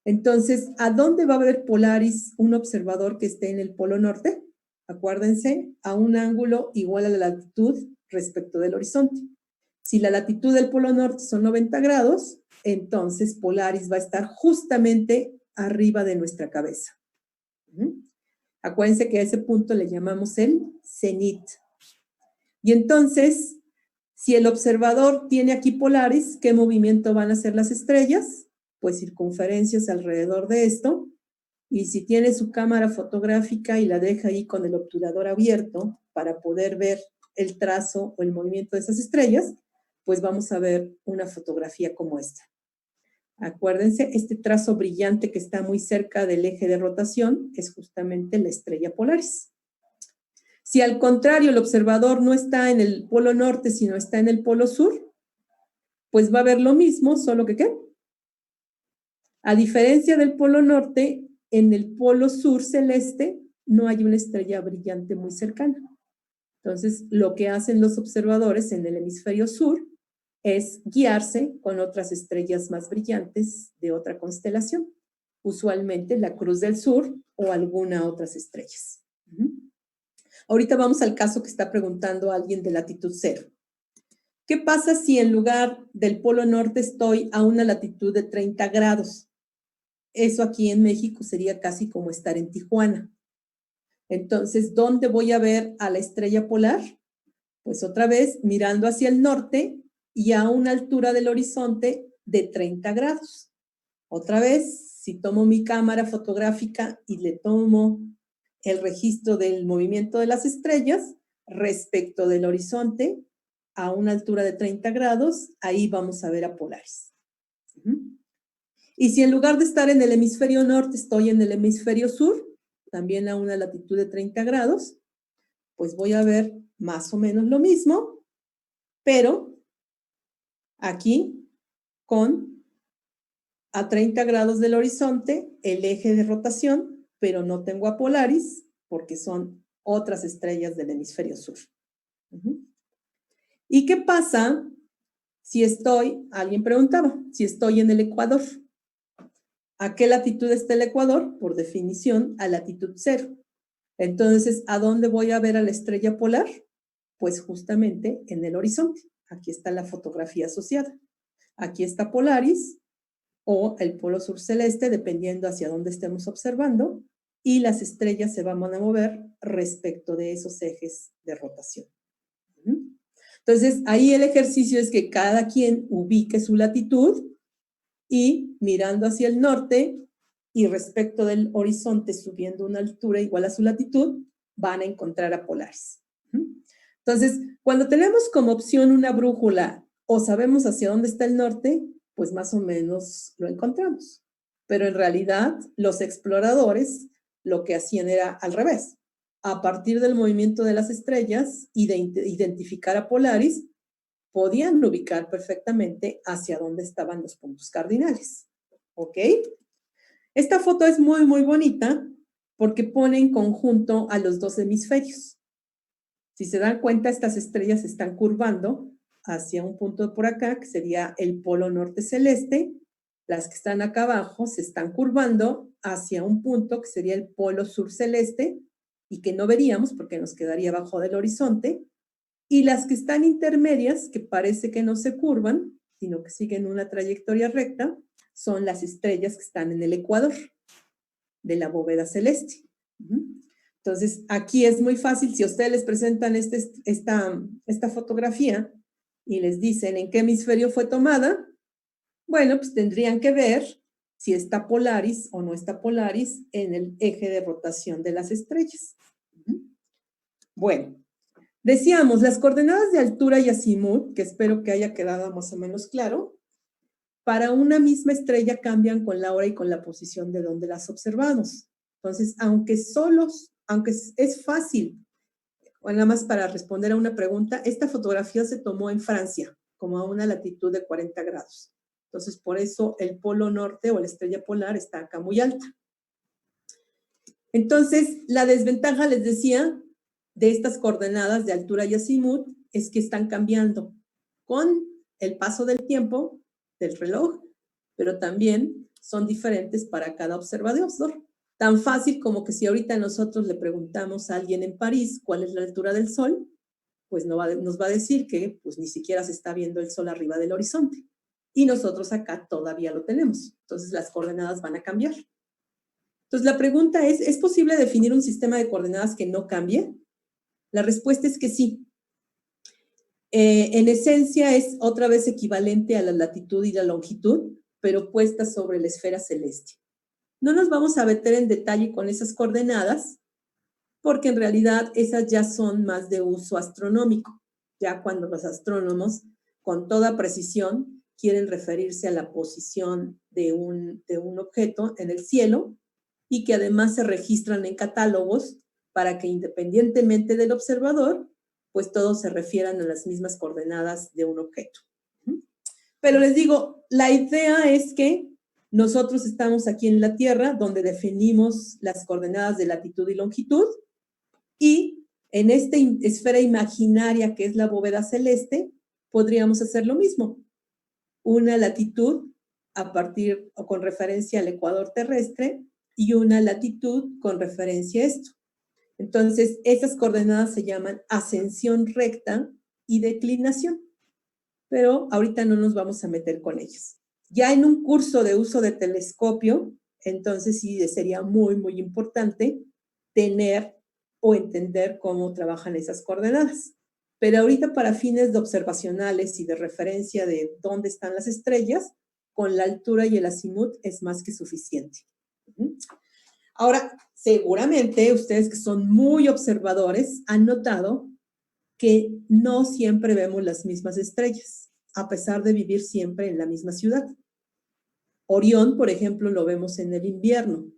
Entonces, ¿a dónde va a ver Polaris un observador que esté en el polo norte? Acuérdense, a un ángulo igual a la latitud respecto del horizonte. Si la latitud del polo norte son 90 grados, entonces Polaris va a estar justamente arriba de nuestra cabeza. Acuérdense que a ese punto le llamamos el cenit. Y entonces, si el observador tiene aquí Polaris, ¿qué movimiento van a hacer las estrellas? Pues circunferencias alrededor de esto. Y si tiene su cámara fotográfica y la deja ahí con el obturador abierto para poder ver el trazo o el movimiento de esas estrellas, pues vamos a ver una fotografía como esta. Acuérdense, este trazo brillante que está muy cerca del eje de rotación es justamente la estrella Polaris. Si al contrario el observador no está en el polo norte, sino está en el polo sur, pues va a ver lo mismo, solo que ¿qué? A diferencia del polo norte, en el polo sur celeste no hay una estrella brillante muy cercana. Entonces, lo que hacen los observadores en el hemisferio sur es guiarse con otras estrellas más brillantes de otra constelación, usualmente la Cruz del Sur o alguna otras estrellas. Ahorita vamos al caso que está preguntando alguien de latitud 0. ¿Qué pasa si en lugar del polo norte estoy a una latitud de 30 grados? Eso aquí en México sería casi como estar en Tijuana. Entonces, ¿dónde voy a ver a la estrella polar? Pues otra vez mirando hacia el norte y a una altura del horizonte de 30 grados. Otra vez, si tomo mi cámara fotográfica y le tomo el registro del movimiento de las estrellas respecto del horizonte a una altura de 30 grados, ahí vamos a ver a Polaris. Y si en lugar de estar en el hemisferio norte estoy en el hemisferio sur, también a una latitud de 30 grados, pues voy a ver más o menos lo mismo, pero aquí con a 30 grados del horizonte el eje de rotación, pero no tengo a Polaris porque son otras estrellas del hemisferio sur. ¿Y qué pasa si estoy, alguien preguntaba, si estoy en el ecuador? ¿A qué latitud está el ecuador? Por definición, a latitud 0. Entonces, ¿a dónde voy a ver a la estrella polar? Pues justamente en el horizonte. Aquí está la fotografía asociada. Aquí está Polaris o el polo sur celeste, dependiendo hacia dónde estemos observando, y las estrellas se van a mover respecto de esos ejes de rotación. Entonces, ahí el ejercicio es que cada quien ubique su latitud y mirando hacia el norte y respecto del horizonte subiendo una altura igual a su latitud, van a encontrar a Polaris. Entonces, cuando tenemos como opción una brújula o sabemos hacia dónde está el norte, pues más o menos lo encontramos. Pero en realidad, los exploradores lo que hacían era al revés. A partir del movimiento de las estrellas y de identificar a Polaris, podían ubicar perfectamente hacia dónde estaban los puntos cardinales. ¿Ok? Esta foto es muy, muy bonita porque pone en conjunto a los dos hemisferios. Si se dan cuenta, estas estrellas se están curvando hacia un punto por acá, que sería el polo norte celeste. Las que están acá abajo se están curvando hacia un punto que sería el polo sur celeste y que no veríamos porque nos quedaría abajo del horizonte. Y las que están intermedias, que parece que no se curvan, sino que siguen una trayectoria recta, son las estrellas que están en el ecuador de la bóveda celeste. Entonces, aquí es muy fácil, si a ustedes les presentan esta fotografía y les dicen en qué hemisferio fue tomada, bueno, pues tendrían que ver si está Polaris o no está Polaris en el eje de rotación de las estrellas. Bueno, decíamos, las coordenadas de altura y azimut, que espero que haya quedado más o menos claro, para una misma estrella cambian con la hora y con la posición de donde las observamos. Entonces, aunque es fácil, bueno, nada más para responder a una pregunta, esta fotografía se tomó en Francia, como a una latitud de 40 grados. Entonces, por eso el polo norte o la estrella polar está acá muy alta. Entonces, la desventaja, les decía, de estas coordenadas de altura y azimut es que están cambiando con el paso del tiempo del reloj, pero también son diferentes para cada observador. Tan fácil como que si ahorita nosotros le preguntamos a alguien en París cuál es la altura del sol, pues nos va a decir que pues ni siquiera se está viendo el sol arriba del horizonte. Y nosotros acá todavía lo tenemos. Entonces las coordenadas van a cambiar. Entonces la pregunta ¿es posible definir un sistema de coordenadas que no cambie? La respuesta es que sí. En esencia es otra vez equivalente a la latitud y la longitud, pero puesta sobre la esfera celeste. No nos vamos a meter en detalle con esas coordenadas, porque en realidad esas ya son más de uso astronómico, ya cuando los astrónomos con toda precisión quieren referirse a la posición de un objeto en el cielo y que además se registran en catálogos para que independientemente del observador, pues todos se refieran a las mismas coordenadas de un objeto. Pero les digo, la idea es que nosotros estamos aquí en la Tierra, donde definimos las coordenadas de latitud y longitud, y en esta esfera imaginaria que es la bóveda celeste, podríamos hacer lo mismo. Una latitud a partir o con referencia al ecuador terrestre y una latitud con referencia a esto. Entonces, esas coordenadas se llaman ascensión recta y declinación, pero ahorita no nos vamos a meter con ellas. Ya en un curso de uso de telescopio, entonces sí sería muy, muy importante tener o entender cómo trabajan esas coordenadas. Pero ahorita para fines de observacionales y de referencia de dónde están las estrellas, con la altura y el azimut es más que suficiente. Ahora, seguramente ustedes que son muy observadores han notado que no siempre vemos las mismas estrellas, a pesar de vivir siempre en la misma ciudad. Orión, por ejemplo, lo vemos en el invierno,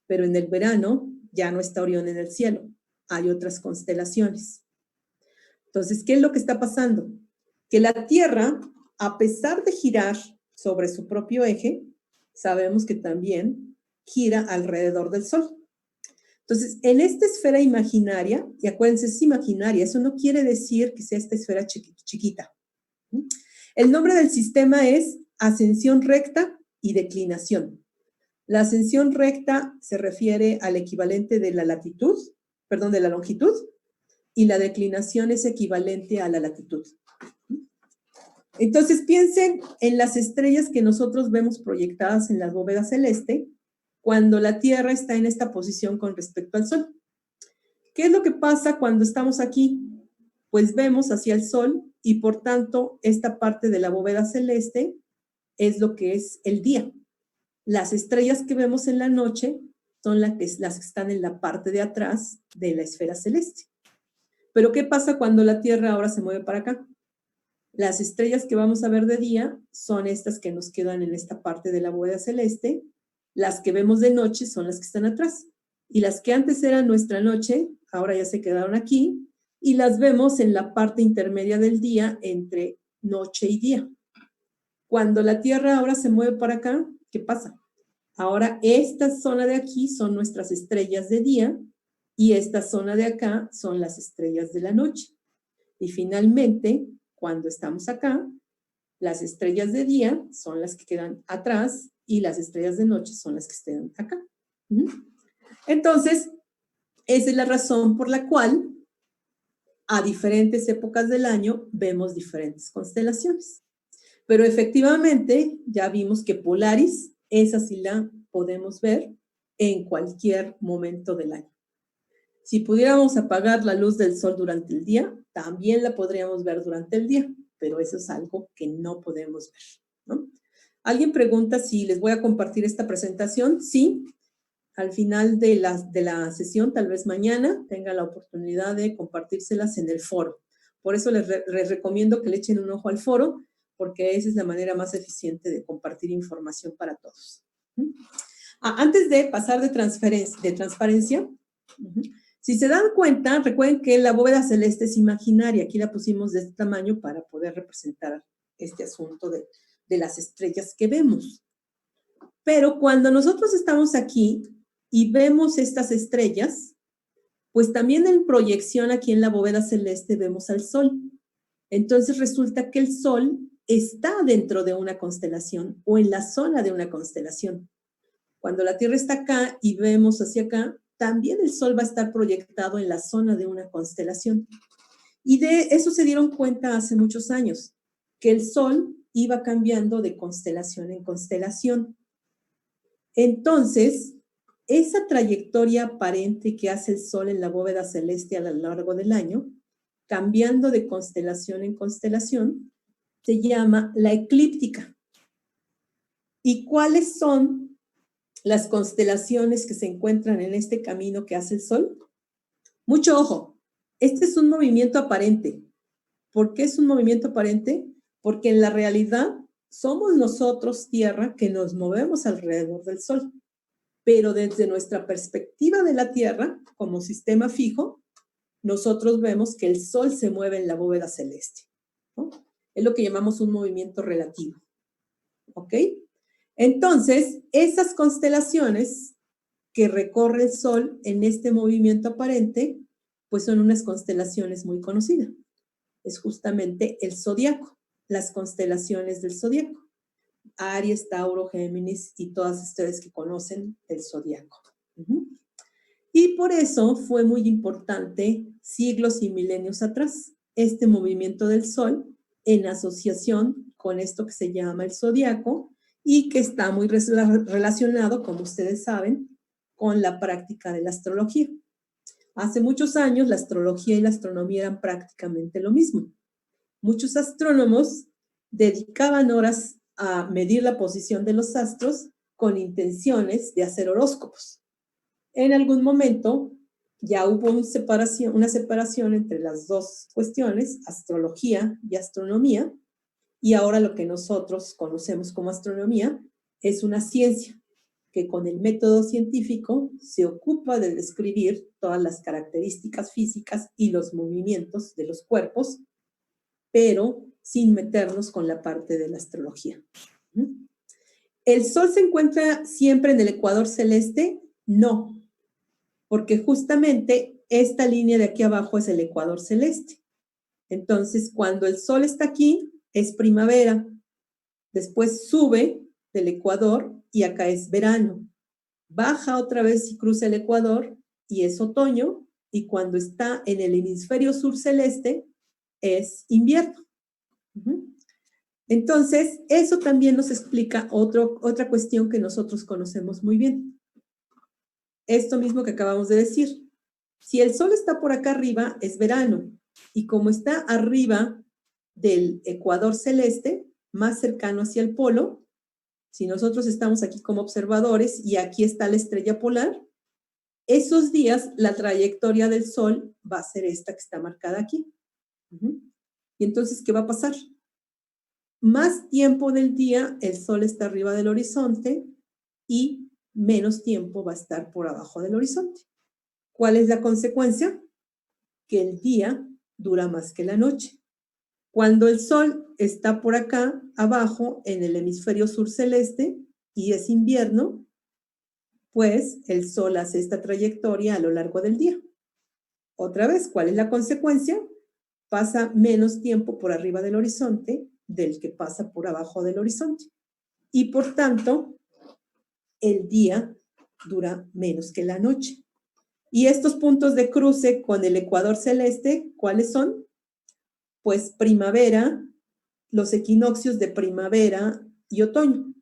pero en el verano ya no está Orión en el cielo, hay otras constelaciones. Entonces, ¿qué es lo que está pasando? Que la Tierra, a pesar de girar sobre su propio eje, sabemos que también gira alrededor del Sol. Entonces, en esta esfera imaginaria, y acuérdense, es imaginaria, eso no quiere decir que sea esta esfera chiquita. El nombre del sistema es ascensión recta y declinación. La ascensión recta se refiere al equivalente de la latitud, perdón, de la longitud, y la declinación es equivalente a la latitud. Entonces, piensen en las estrellas que nosotros vemos proyectadas en la bóveda celeste cuando la Tierra está en esta posición con respecto al Sol. ¿Qué es lo que pasa cuando estamos aquí? Pues vemos hacia el Sol y por tanto esta parte de la bóveda celeste es lo que es el día. Las estrellas que vemos en la noche son las que están en la parte de atrás de la esfera celeste. Pero ¿qué pasa cuando la Tierra ahora se mueve para acá? Las estrellas que vamos a ver de día son estas que nos quedan en esta parte de la bóveda celeste. Las que vemos de noche son las que están atrás. Y las que antes eran nuestra noche, ahora ya se quedaron aquí. Y las vemos en la parte intermedia del día entre noche y día. Cuando la Tierra ahora se mueve para acá, ¿qué pasa? Ahora esta zona de aquí son nuestras estrellas de día y esta zona de acá son las estrellas de la noche. Y finalmente, cuando estamos acá, las estrellas de día son las que quedan atrás y las estrellas de noche son las que están acá. Entonces, esa es la razón por la cual a diferentes épocas del año vemos diferentes constelaciones. Pero efectivamente, ya vimos que Polaris, esa sí la podemos ver en cualquier momento del año. Si pudiéramos apagar la luz del sol durante el día, también la podríamos ver durante el día, pero eso es algo que no podemos ver, ¿no? Alguien pregunta si les voy a compartir esta presentación. Sí, al final de la sesión, tal vez mañana, tenga la oportunidad de compartírselas en el foro. Por eso les recomiendo que le echen un ojo al foro, porque esa es la manera más eficiente de compartir información para todos. Antes de pasar de transparencia, si se dan cuenta, recuerden que la bóveda celeste es imaginaria. Aquí la pusimos de este tamaño para poder representar este asunto de las estrellas que vemos. Pero cuando nosotros estamos aquí y vemos estas estrellas, pues también en proyección aquí en la bóveda celeste vemos al Sol. Entonces resulta que el Sol está dentro de una constelación o en la zona de una constelación. Cuando la Tierra está acá y vemos hacia acá, también el Sol va a estar proyectado en la zona de una constelación. Y de eso se dieron cuenta hace muchos años, que el Sol iba cambiando de constelación en constelación. Entonces, esa trayectoria aparente que hace el Sol en la bóveda celeste a lo largo del año, cambiando de constelación en constelación, se llama la eclíptica. ¿Y cuáles son las constelaciones que se encuentran en este camino que hace el Sol? Mucho ojo, este es un movimiento aparente. ¿Por qué es un movimiento aparente? Porque en la realidad somos nosotros, Tierra, que nos movemos alrededor del Sol. Pero desde nuestra perspectiva de la Tierra, como sistema fijo, nosotros vemos que el Sol se mueve en la bóveda celeste, ¿no? Es lo que llamamos un movimiento relativo, ¿ok? Entonces, esas constelaciones que recorre el Sol en este movimiento aparente, pues son unas constelaciones muy conocidas. Es justamente el zodiaco, las constelaciones del zodiaco. Aries, Tauro, Géminis y todas ustedes que conocen el zodiaco. Y por eso fue muy importante siglos y milenios atrás este movimiento del Sol en asociación con esto que se llama el zodiaco y que está muy relacionado, como ustedes saben, con la práctica de la astrología. Hace muchos años la astrología y la astronomía eran prácticamente lo mismo. Muchos astrónomos dedicaban horas a medir la posición de los astros con intenciones de hacer horóscopos. En algún momento ya hubo una separación entre las dos cuestiones, astrología y astronomía, y ahora lo que nosotros conocemos como astronomía es una ciencia que con el método científico se ocupa de describir todas las características físicas y los movimientos de los cuerpos, pero sin meternos con la parte de la astrología. ¿El Sol se encuentra siempre en el ecuador celeste? No, porque justamente esta línea de aquí abajo es el ecuador celeste. Entonces, cuando el Sol está aquí, es primavera. Después sube del ecuador y acá es verano. Baja otra vez y cruza el ecuador y es otoño. Y cuando está en el hemisferio sur celeste, es invierno. Entonces, eso también nos explica otra cuestión que nosotros conocemos muy bien. Esto mismo que acabamos de decir. Si el Sol está por acá arriba, es verano. Y como está arriba del ecuador celeste, más cercano hacia el polo, si nosotros estamos aquí como observadores y aquí está la estrella polar, esos días la trayectoria del Sol va a ser esta que está marcada aquí. Y entonces, ¿qué va a pasar? Más tiempo del día el Sol está arriba del horizonte y menos tiempo va a estar por abajo del horizonte. ¿Cuál es la consecuencia? Que el día dura más que la noche. Cuando el Sol está por acá abajo en el hemisferio sur celeste y es invierno, pues el Sol hace esta trayectoria a lo largo del día. Otra vez, ¿cuál es la consecuencia? Pasa menos tiempo por arriba del horizonte del que pasa por abajo del horizonte. Y por tanto, el día dura menos que la noche. Y estos puntos de cruce con el ecuador celeste, ¿cuáles son? Pues primavera, los equinoccios de primavera y otoño.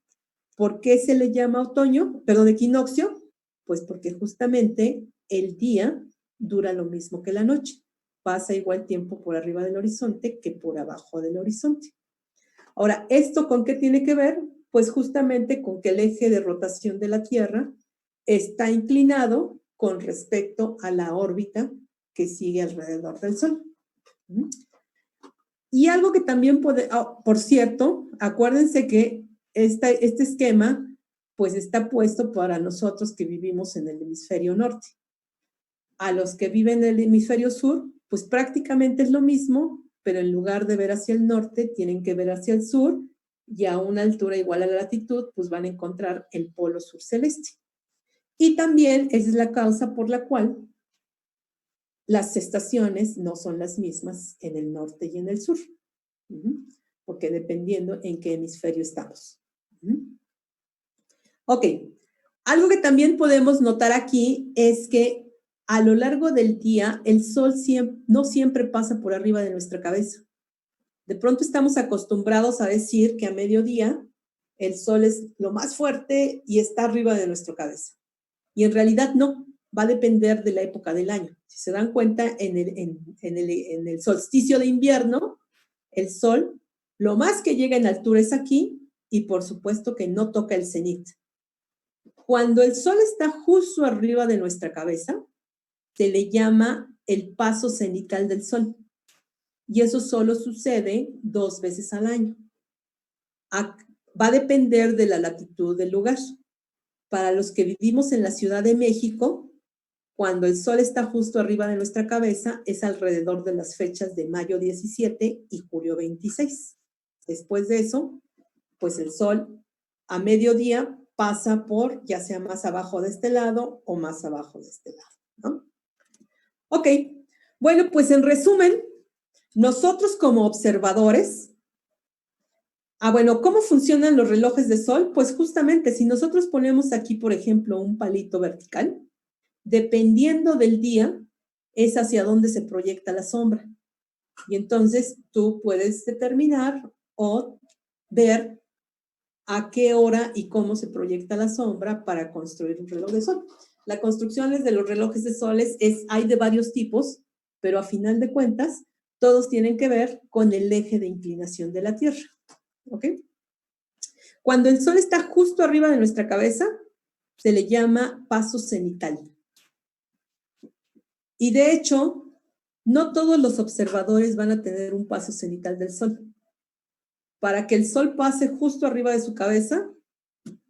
¿Por qué se le llama otoño? Perdón, equinoccio. Pues porque justamente el día dura lo mismo que la noche. Pasa igual tiempo por arriba del horizonte que por abajo del horizonte. Ahora, ¿esto con qué tiene que ver? Pues justamente con que el eje de rotación de la Tierra está inclinado con respecto a la órbita que sigue alrededor del Sol. Y algo que también puede, por cierto, acuérdense que este esquema pues está puesto para nosotros que vivimos en el hemisferio norte. A los que viven en el hemisferio sur, pues prácticamente es lo mismo, pero en lugar de ver hacia el norte, tienen que ver hacia el sur y a una altura igual a la latitud, pues van a encontrar el polo sur celeste. Y también esa es la causa por la cual las estaciones no son las mismas en el norte y en el sur. Porque dependiendo en qué hemisferio estamos. Ok, algo que también podemos notar aquí es que a lo largo del día el Sol no siempre pasa por arriba de nuestra cabeza. De pronto estamos acostumbrados a decir que a mediodía el Sol es lo más fuerte y está arriba de nuestra cabeza. Y en realidad no, va a depender de la época del año. Si se dan cuenta, en el solsticio de invierno, el Sol, lo más que llega en altura es aquí y por supuesto que no toca el cenit. Cuando el Sol está justo arriba de nuestra cabeza, se le llama el paso cenital del Sol. Y eso solo sucede 2 veces al año. Va a depender de la latitud del lugar. Para los que vivimos en la Ciudad de México, cuando el Sol está justo arriba de nuestra cabeza, es alrededor de las fechas de mayo 17 y julio 26. Después de eso, pues el Sol a mediodía pasa por ya sea más abajo de este lado o más abajo de este lado, ¿no? Ok, bueno, pues en resumen, nosotros como observadores, bueno, ¿cómo funcionan los relojes de Sol? Pues justamente si nosotros ponemos aquí, por ejemplo, un palito vertical, dependiendo del día, es hacia dónde se proyecta la sombra. Y entonces tú puedes determinar o ver a qué hora y cómo se proyecta la sombra para construir un reloj de sol. Las construcciones de los relojes de sol hay de varios tipos, pero a final de cuentas, todos tienen que ver con el eje de inclinación de la Tierra. ¿Ok? Cuando el Sol está justo arriba de nuestra cabeza, se le llama paso cenital. Y de hecho, no todos los observadores van a tener un paso cenital del Sol. Para que el Sol pase justo arriba de su cabeza,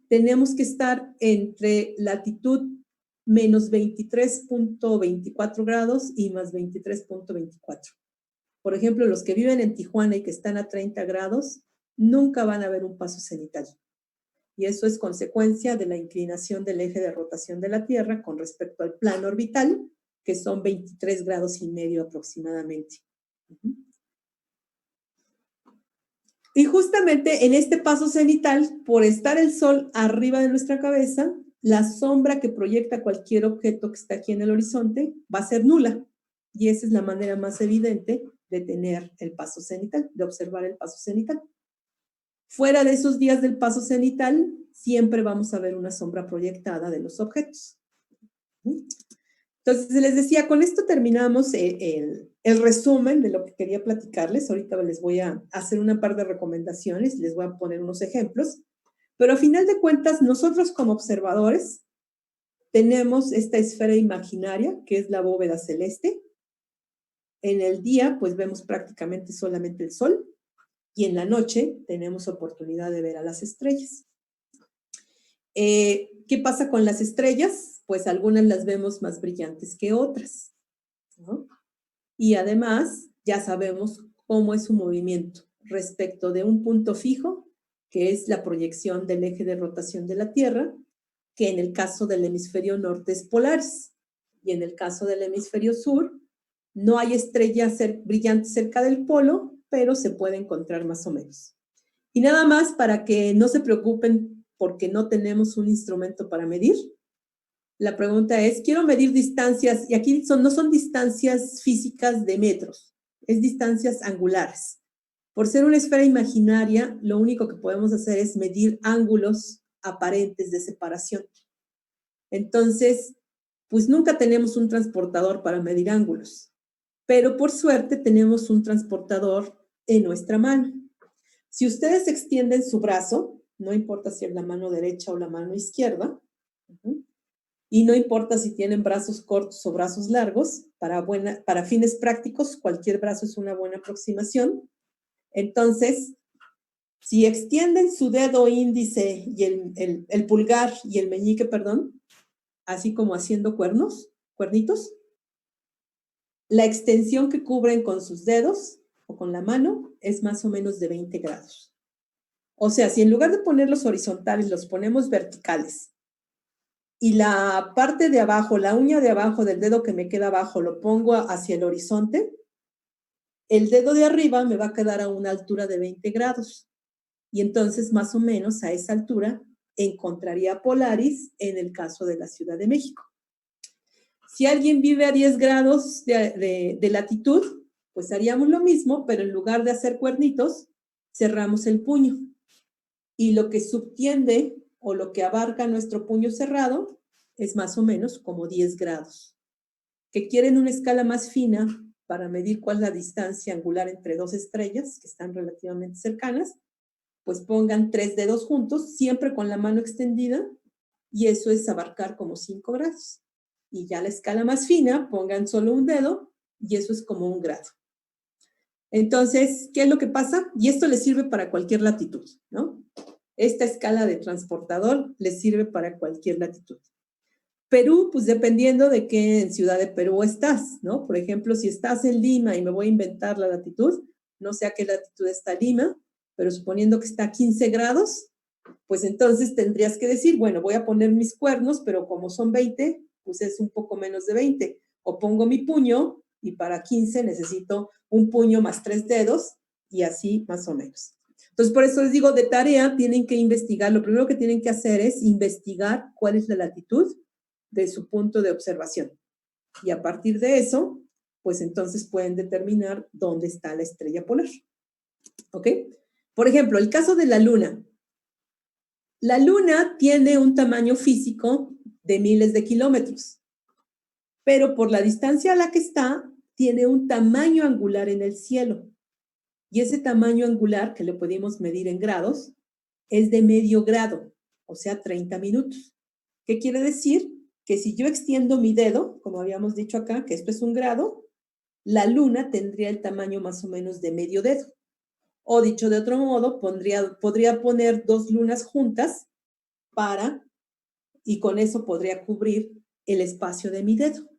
tenemos que estar entre latitud menos 23.24 grados y más 23.24. Por ejemplo, los que viven en Tijuana y que están a 30 grados, nunca van a ver un paso cenital. Y eso es consecuencia de la inclinación del eje de rotación de la Tierra con respecto al plano orbital, que son 23 grados y medio aproximadamente. Y justamente en este paso cenital, por estar el Sol arriba de nuestra cabeza, la sombra que proyecta cualquier objeto que está aquí en el horizonte va a ser nula. Y esa es la manera más evidente de tener el paso cenital, de observar el paso cenital. Fuera de esos días del paso cenital, siempre vamos a ver una sombra proyectada de los objetos. Entonces, les decía, con esto terminamos el resumen de lo que quería platicarles. Ahorita les voy a hacer una par de recomendaciones, les voy a poner unos ejemplos. Pero a final de cuentas, nosotros como observadores tenemos esta esfera imaginaria, que es la bóveda celeste. En el día, pues vemos prácticamente solamente el sol, y en la noche tenemos oportunidad de ver a las estrellas. ¿Qué pasa con las estrellas? Pues algunas las vemos más brillantes que otras, ¿no? Y además ya sabemos cómo es su movimiento respecto de un punto fijo, que es la proyección del eje de rotación de la Tierra, que en el caso del hemisferio norte es polares, y en el caso del hemisferio sur no hay estrellas brillantes cerca del polo, pero se puede encontrar más o menos. Y nada más para que no se preocupen porque no tenemos un instrumento para medir. La pregunta es, quiero medir distancias, y aquí no son distancias físicas de metros, es distancias angulares. Por ser una esfera imaginaria, lo único que podemos hacer es medir ángulos aparentes de separación. Entonces, pues nunca tenemos un transportador para medir ángulos, pero por suerte tenemos un transportador en nuestra mano. Si ustedes extienden su brazo, no importa si es la mano derecha o la mano izquierda, y no importa si tienen brazos cortos o brazos largos, para fines prácticos, cualquier brazo es una buena aproximación. Entonces, si extienden su dedo índice y el pulgar y el meñique, perdón, así como haciendo cuernitos, la extensión que cubren con sus dedos o con la mano es más o menos de 20 grados. O sea, si en lugar de ponerlos horizontales, los ponemos verticales, y la parte de abajo, la uña de abajo del dedo que me queda abajo, lo pongo hacia el horizonte, el dedo de arriba me va a quedar a una altura de 20 grados. Y entonces, más o menos a esa altura, encontraría Polaris en el caso de la Ciudad de México. Si alguien vive a 10 grados de latitud, pues haríamos lo mismo, pero en lugar de hacer cuernitos, cerramos el puño. Y lo que subtiende o lo que abarca nuestro puño cerrado es más o menos como 10 grados. Que quieren una escala más fina para medir cuál es la distancia angular entre dos estrellas que están relativamente cercanas, pues pongan 3 dedos juntos, siempre con la mano extendida, y eso es abarcar como 5 grados. Y ya la escala más fina, pongan solo un dedo, y eso es como 1 grado. Entonces, ¿qué es lo que pasa? Y esto les sirve para cualquier latitud, ¿no? Esta escala de transportador les sirve para cualquier latitud. Perú, pues dependiendo de qué ciudad de Perú estás, ¿no? Por ejemplo, si estás en Lima y me voy a inventar la latitud, no sé a qué latitud está Lima, pero suponiendo que está a 15 grados, pues entonces tendrías que decir, bueno, voy a poner mis cuernos, pero como son 20, pues es un poco menos de 20. O pongo mi puño y para 15 necesito un puño más 3 dedos y así más o menos. Entonces, por eso les digo, de tarea tienen que investigar. Lo primero que tienen que hacer es investigar cuál es la latitud de su punto de observación. Y a partir de eso, pues entonces pueden determinar dónde está la estrella polar. ¿Ok? Por ejemplo, el caso de la Luna. La Luna tiene un tamaño físico de miles de kilómetros, pero por la distancia a la que está, tiene un tamaño angular en el cielo. Y ese tamaño angular, que lo podemos medir en grados, es de medio grado, o sea, 30 minutos. ¿Qué quiere decir? Que si yo extiendo mi dedo, como habíamos dicho acá, que esto es 1 grado, la Luna tendría el tamaño más o menos de medio dedo. O dicho de otro modo, podría poner 2 lunas juntas y con eso podría cubrir el espacio de mi dedo.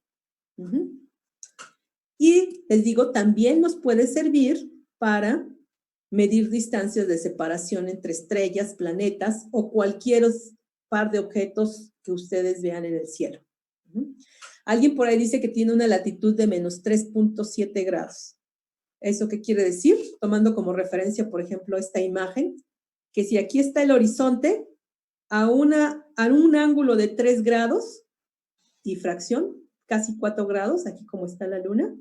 Y les digo, también nos puede servir para medir distancias de separación entre estrellas, planetas o cualquier par de objetos que ustedes vean en el cielo. Alguien por ahí dice que tiene una latitud de menos 3.7 grados. ¿Eso qué quiere decir? Tomando como referencia, por ejemplo, esta imagen, que si aquí está el horizonte, a un ángulo de 3 grados y fracción, casi 4 grados, aquí como está la Luna,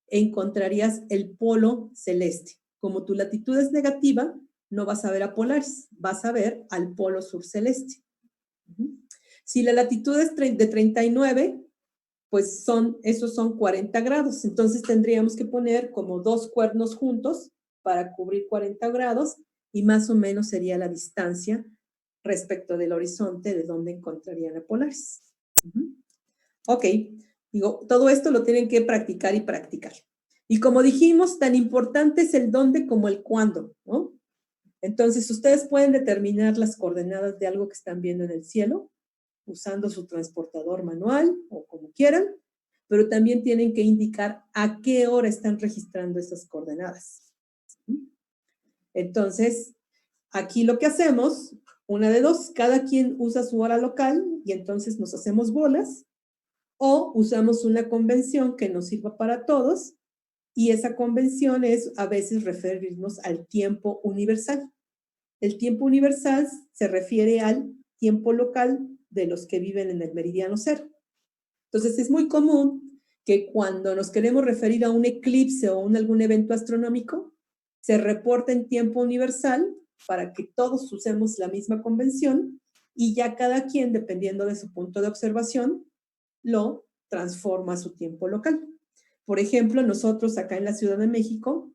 encontrarías el polo celeste. Como tu latitud es negativa, no vas a ver a Polaris, vas a ver al polo sur celeste. Si la latitud es de 39, pues esos son 40 grados. Entonces tendríamos que poner como 2 cuernos juntos para cubrir 40 grados y más o menos sería la distancia respecto del horizonte de donde encontrarían a Polaris. Ok, digo, todo esto lo tienen que practicar y practicar. Y como dijimos, tan importante es el dónde como el cuándo, ¿no? Entonces, ustedes pueden determinar las coordenadas de algo que están viendo en el cielo, usando su transportador manual o como quieran, pero también tienen que indicar a qué hora están registrando esas coordenadas. Entonces, aquí lo que hacemos, una de dos, cada quien usa su hora local y entonces nos hacemos bolas, o usamos una convención que nos sirva para todos, y esa convención es a veces referirnos al tiempo universal. El tiempo universal se refiere al tiempo local de los que viven en el meridiano cero. Entonces, es muy común que cuando nos queremos referir a un eclipse o algún evento astronómico, se reporte en tiempo universal para que todos usemos la misma convención y ya cada quien, dependiendo de su punto de observación, lo transforma a su tiempo local. Por ejemplo, nosotros acá en la Ciudad de México,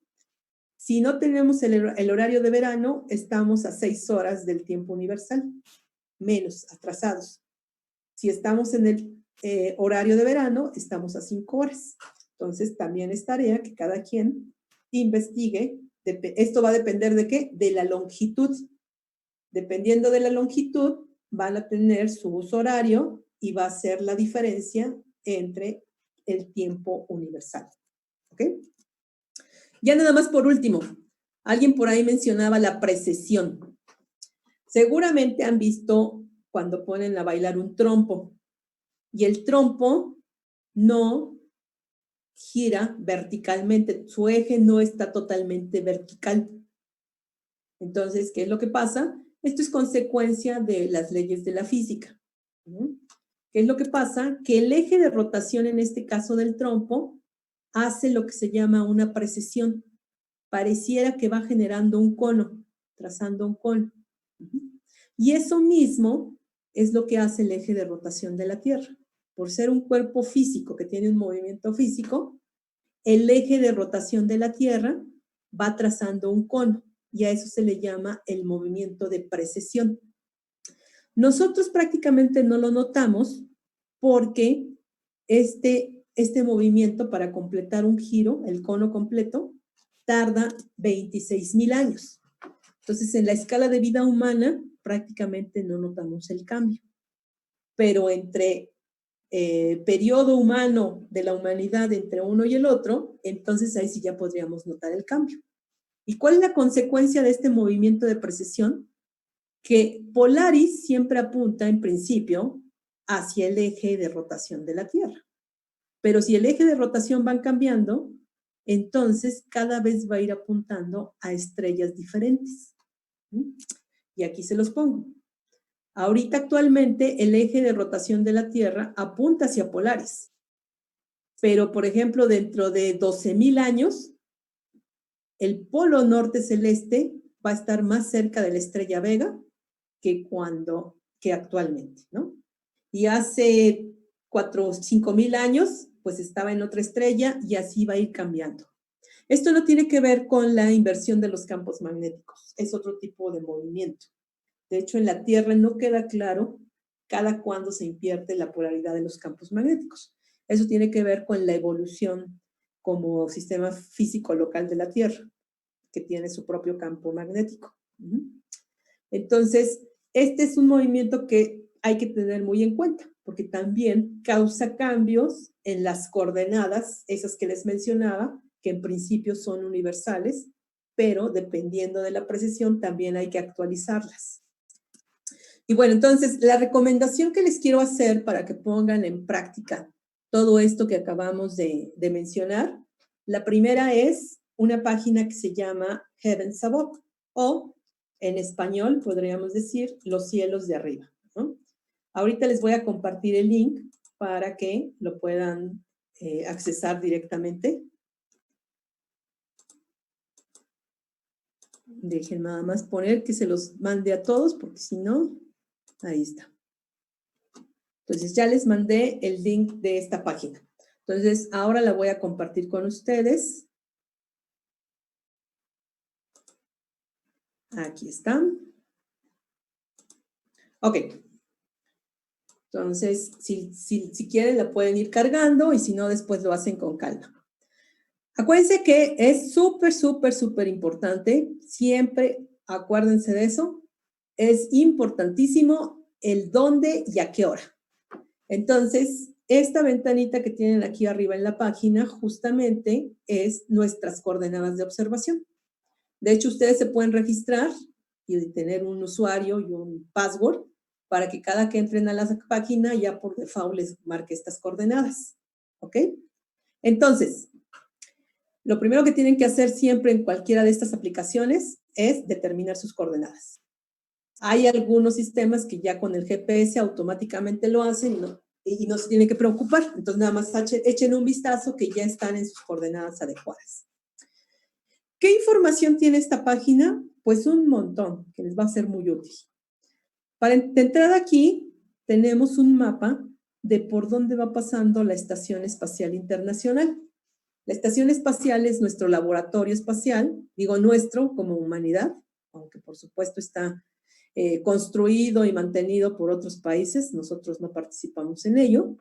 si no tenemos el horario de verano, estamos a 6 horas del tiempo universal, menos atrasados. Si estamos en el horario de verano, estamos a 5 horas. Entonces, también es tarea que cada quien investigue. Esto va a depender de qué? De la longitud. Dependiendo de la longitud, van a tener su uso horario y va a ser la diferencia entre el tiempo universal. ¿Ok? Ya nada más por último, alguien por ahí mencionaba la precesión. Seguramente han visto cuando ponen a bailar un trompo y el trompo no gira verticalmente, su eje no está totalmente vertical. Entonces, ¿qué es lo que pasa? Esto es consecuencia de las leyes de la física. ¿Qué es lo que pasa? Que el eje de rotación, en este caso del trompo, hace lo que se llama una precesión. Pareciera que va generando un cono, trazando un cono. Y eso mismo es lo que hace el eje de rotación de la Tierra. Por ser un cuerpo físico que tiene un movimiento físico, el eje de rotación de la Tierra va trazando un cono y a eso se le llama el movimiento de precesión. Nosotros prácticamente no lo notamos porque este movimiento para completar un giro, el cono completo, tarda 26,000 años. Entonces, en la escala de vida humana, prácticamente no notamos el cambio. Pero entre periodo humano de la humanidad entre uno y el otro, entonces ahí sí ya podríamos notar el cambio. ¿Y cuál es la consecuencia de este movimiento de precesión? Que Polaris siempre apunta en principio hacia el eje de rotación de la Tierra. Pero si el eje de rotación va cambiando, entonces cada vez va a ir apuntando a estrellas diferentes. Y aquí se los pongo. Ahorita actualmente el eje de rotación de la Tierra apunta hacia Polaris. Pero, por ejemplo, dentro de 12,000 años, el polo norte celeste va a estar más cerca de la estrella Vega que actualmente, ¿no? Y hace 4 o 5,000 años, pues estaba en otra estrella y así va a ir cambiando. Esto no tiene que ver con la inversión de los campos magnéticos, es otro tipo de movimiento. De hecho, en la Tierra no queda claro cada cuándo se invierte la polaridad de los campos magnéticos. Eso tiene que ver con la evolución como sistema físico local de la Tierra, que tiene su propio campo magnético. Entonces, este es un movimiento que hay que tener muy en cuenta, porque también causa cambios en las coordenadas, esas que les mencionaba, que en principio son universales, pero dependiendo de la precisión también hay que actualizarlas. Y bueno, entonces la recomendación que les quiero hacer para que pongan en práctica todo esto que acabamos de mencionar, la primera es una página que se llama Heavens Above, o en español podríamos decir Los cielos de arriba, ¿no? Ahorita les voy a compartir el link para que lo puedan accesar directamente. Dejen nada más poner que se los mande a todos, porque si no, ahí está. Entonces ya les mandé el link de esta página. Entonces ahora la voy a compartir con ustedes. Aquí están. Ok. Entonces, si quieren, la pueden ir cargando y si no, después lo hacen con calma. Acuérdense que es súper, súper, súper importante. Siempre acuérdense de eso. Es importantísimo el dónde y a qué hora. Entonces, esta ventanita que tienen aquí arriba en la página justamente es nuestras coordenadas de observación. De hecho, ustedes se pueden registrar y tener un usuario y un password para que cada que entren a la página ya por default les marque estas coordenadas. ¿Ok? Entonces, lo primero que tienen que hacer siempre en cualquiera de estas aplicaciones es determinar sus coordenadas. Hay algunos sistemas que ya con el GPS automáticamente lo hacen y no se tienen que preocupar. Entonces, nada más echen un vistazo que ya están en sus coordenadas adecuadas. ¿Qué información tiene esta página? Pues un montón, que les va a ser muy útil. Para entrar aquí, tenemos un mapa de por dónde va pasando la Estación Espacial Internacional. La Estación Espacial es nuestro laboratorio espacial, digo nuestro como humanidad, aunque por supuesto está construido y mantenido por otros países, nosotros no participamos en ello,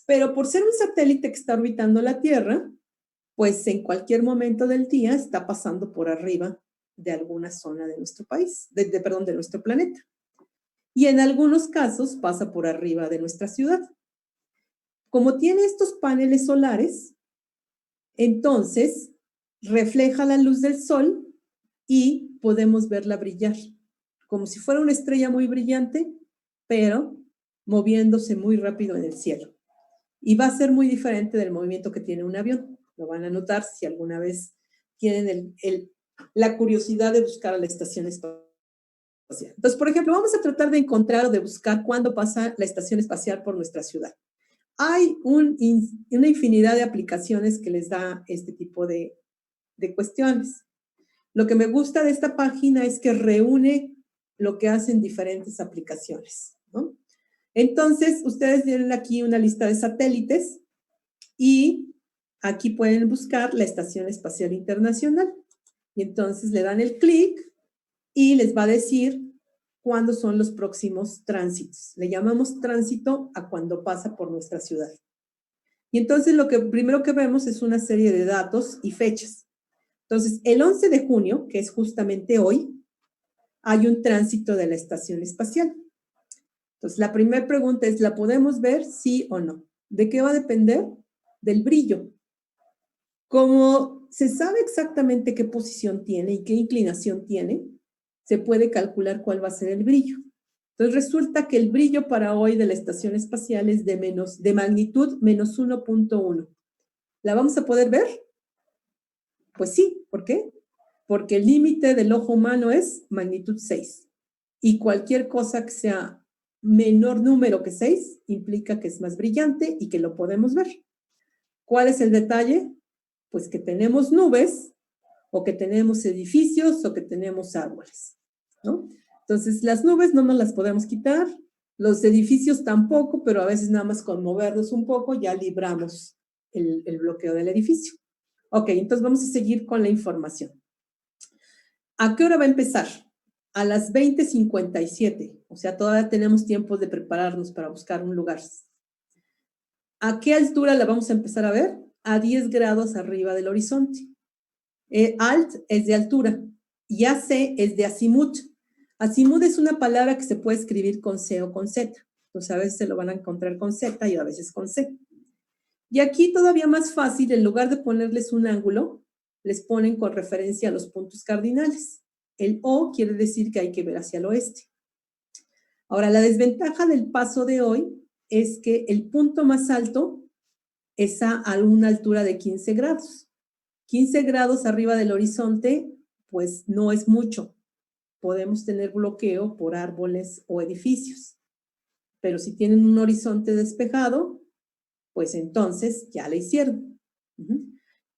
pero por ser un satélite que está orbitando la Tierra, pues en cualquier momento del día está pasando por arriba de alguna zona de nuestro país, de nuestro planeta. Y en algunos casos pasa por arriba de nuestra ciudad. Como tiene estos paneles solares, entonces refleja la luz del sol y podemos verla brillar, como si fuera una estrella muy brillante, pero moviéndose muy rápido en el cielo. Y va a ser muy diferente del movimiento que tiene un avión. Lo van a notar si alguna vez tienen la curiosidad de buscar a la estación espacial. Entonces, por ejemplo, vamos a tratar de encontrar o de buscar cuándo pasa la estación espacial por nuestra ciudad. Hay una infinidad de aplicaciones que les da este tipo de cuestiones. Lo que me gusta de esta página es que reúne lo que hacen diferentes aplicaciones, ¿no? Entonces, ustedes tienen aquí una lista de satélites y aquí pueden buscar la Estación Espacial Internacional. Y entonces le dan el clic y les va a decir cuándo son los próximos tránsitos. Le llamamos tránsito a cuando pasa por nuestra ciudad. Y entonces lo que primero que vemos es una serie de datos y fechas. Entonces, el 11 de junio, que es justamente hoy, hay un tránsito de la estación espacial. Entonces, la primera pregunta es, ¿la podemos ver, sí o no? ¿De qué va a depender? Del brillo. Como se sabe exactamente qué posición tiene y qué inclinación tiene, se puede calcular cuál va a ser el brillo. Entonces, resulta que el brillo para hoy de la estación espacial es de magnitud menos 1.1. ¿La vamos a poder ver? Pues sí, ¿por qué? Porque el límite del ojo humano es magnitud 6. Y cualquier cosa que sea menor número que 6 implica que es más brillante y que lo podemos ver. ¿Cuál es el detalle? Pues que tenemos nubes o que tenemos edificios o que tenemos árboles, ¿no? Entonces, las nubes no nos las podemos quitar, los edificios tampoco, pero a veces nada más con moverlos un poco ya libramos el bloqueo del edificio. Ok, entonces vamos a seguir con la información. ¿A qué hora va a empezar? A las 20:57, o sea, todavía tenemos tiempo de prepararnos para buscar un lugar. ¿A qué altura la vamos a empezar a ver? A 10 grados arriba del horizonte. Alt es de altura y AC es de azimut. Azimut es una palabra que se puede escribir con C o con Z. Entonces, a veces se lo van a encontrar con Z y a veces con C. Y aquí todavía más fácil, en lugar de ponerles un ángulo, les ponen con referencia a los puntos cardinales. El O quiere decir que hay que ver hacia el oeste. Ahora, la desventaja del paso de hoy es que el punto más alto es a una altura de 15 grados. 15 grados arriba del horizonte, pues no es mucho. Podemos tener bloqueo por árboles o edificios. Pero si tienen un horizonte despejado, pues entonces ya la hicieron.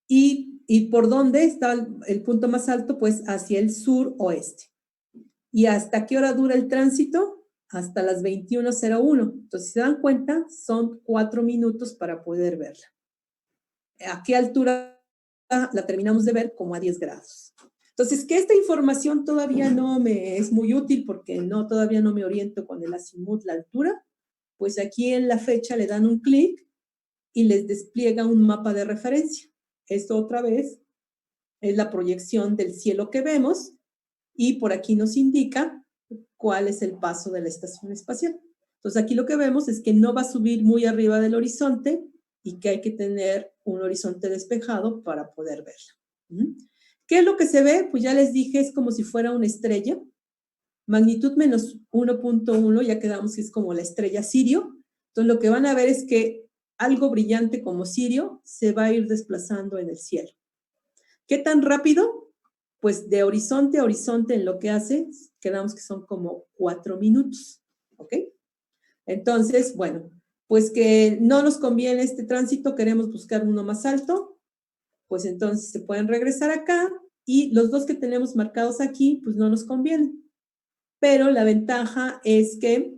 ¿Y por dónde está el punto más alto? Pues hacia el sur-oeste. ¿Y hasta qué hora dura el tránsito? Hasta las 21:01. Entonces, si se dan cuenta, son 4 minutos para poder verla. ¿A qué altura la terminamos de ver? Como a 10 grados. Entonces, que esta información todavía no me es muy útil porque todavía no me oriento con el azimut, la altura, Pues aquí en la fecha le dan un clic y les despliega un mapa de referencia. Esto otra vez es la proyección del cielo que vemos y por aquí nos indica cuál es el paso de la estación espacial. Entonces aquí lo que vemos es que no va a subir muy arriba del horizonte y que hay que tener un horizonte despejado para poder verla. ¿Qué es lo que se ve? Pues ya les dije, es como si fuera una estrella. Magnitud menos 1.1, ya quedamos que es como la estrella Sirio. Entonces lo que van a ver es que algo brillante como Sirio se va a ir desplazando en el cielo. ¿Qué tan rápido? Pues de horizonte a horizonte en lo que hace, quedamos que son como 4 minutos, ¿ok? Entonces, bueno, pues que no nos conviene este tránsito, queremos buscar uno más alto, pues entonces se pueden regresar acá y los dos que tenemos marcados aquí, pues no nos convienen. Pero la ventaja es que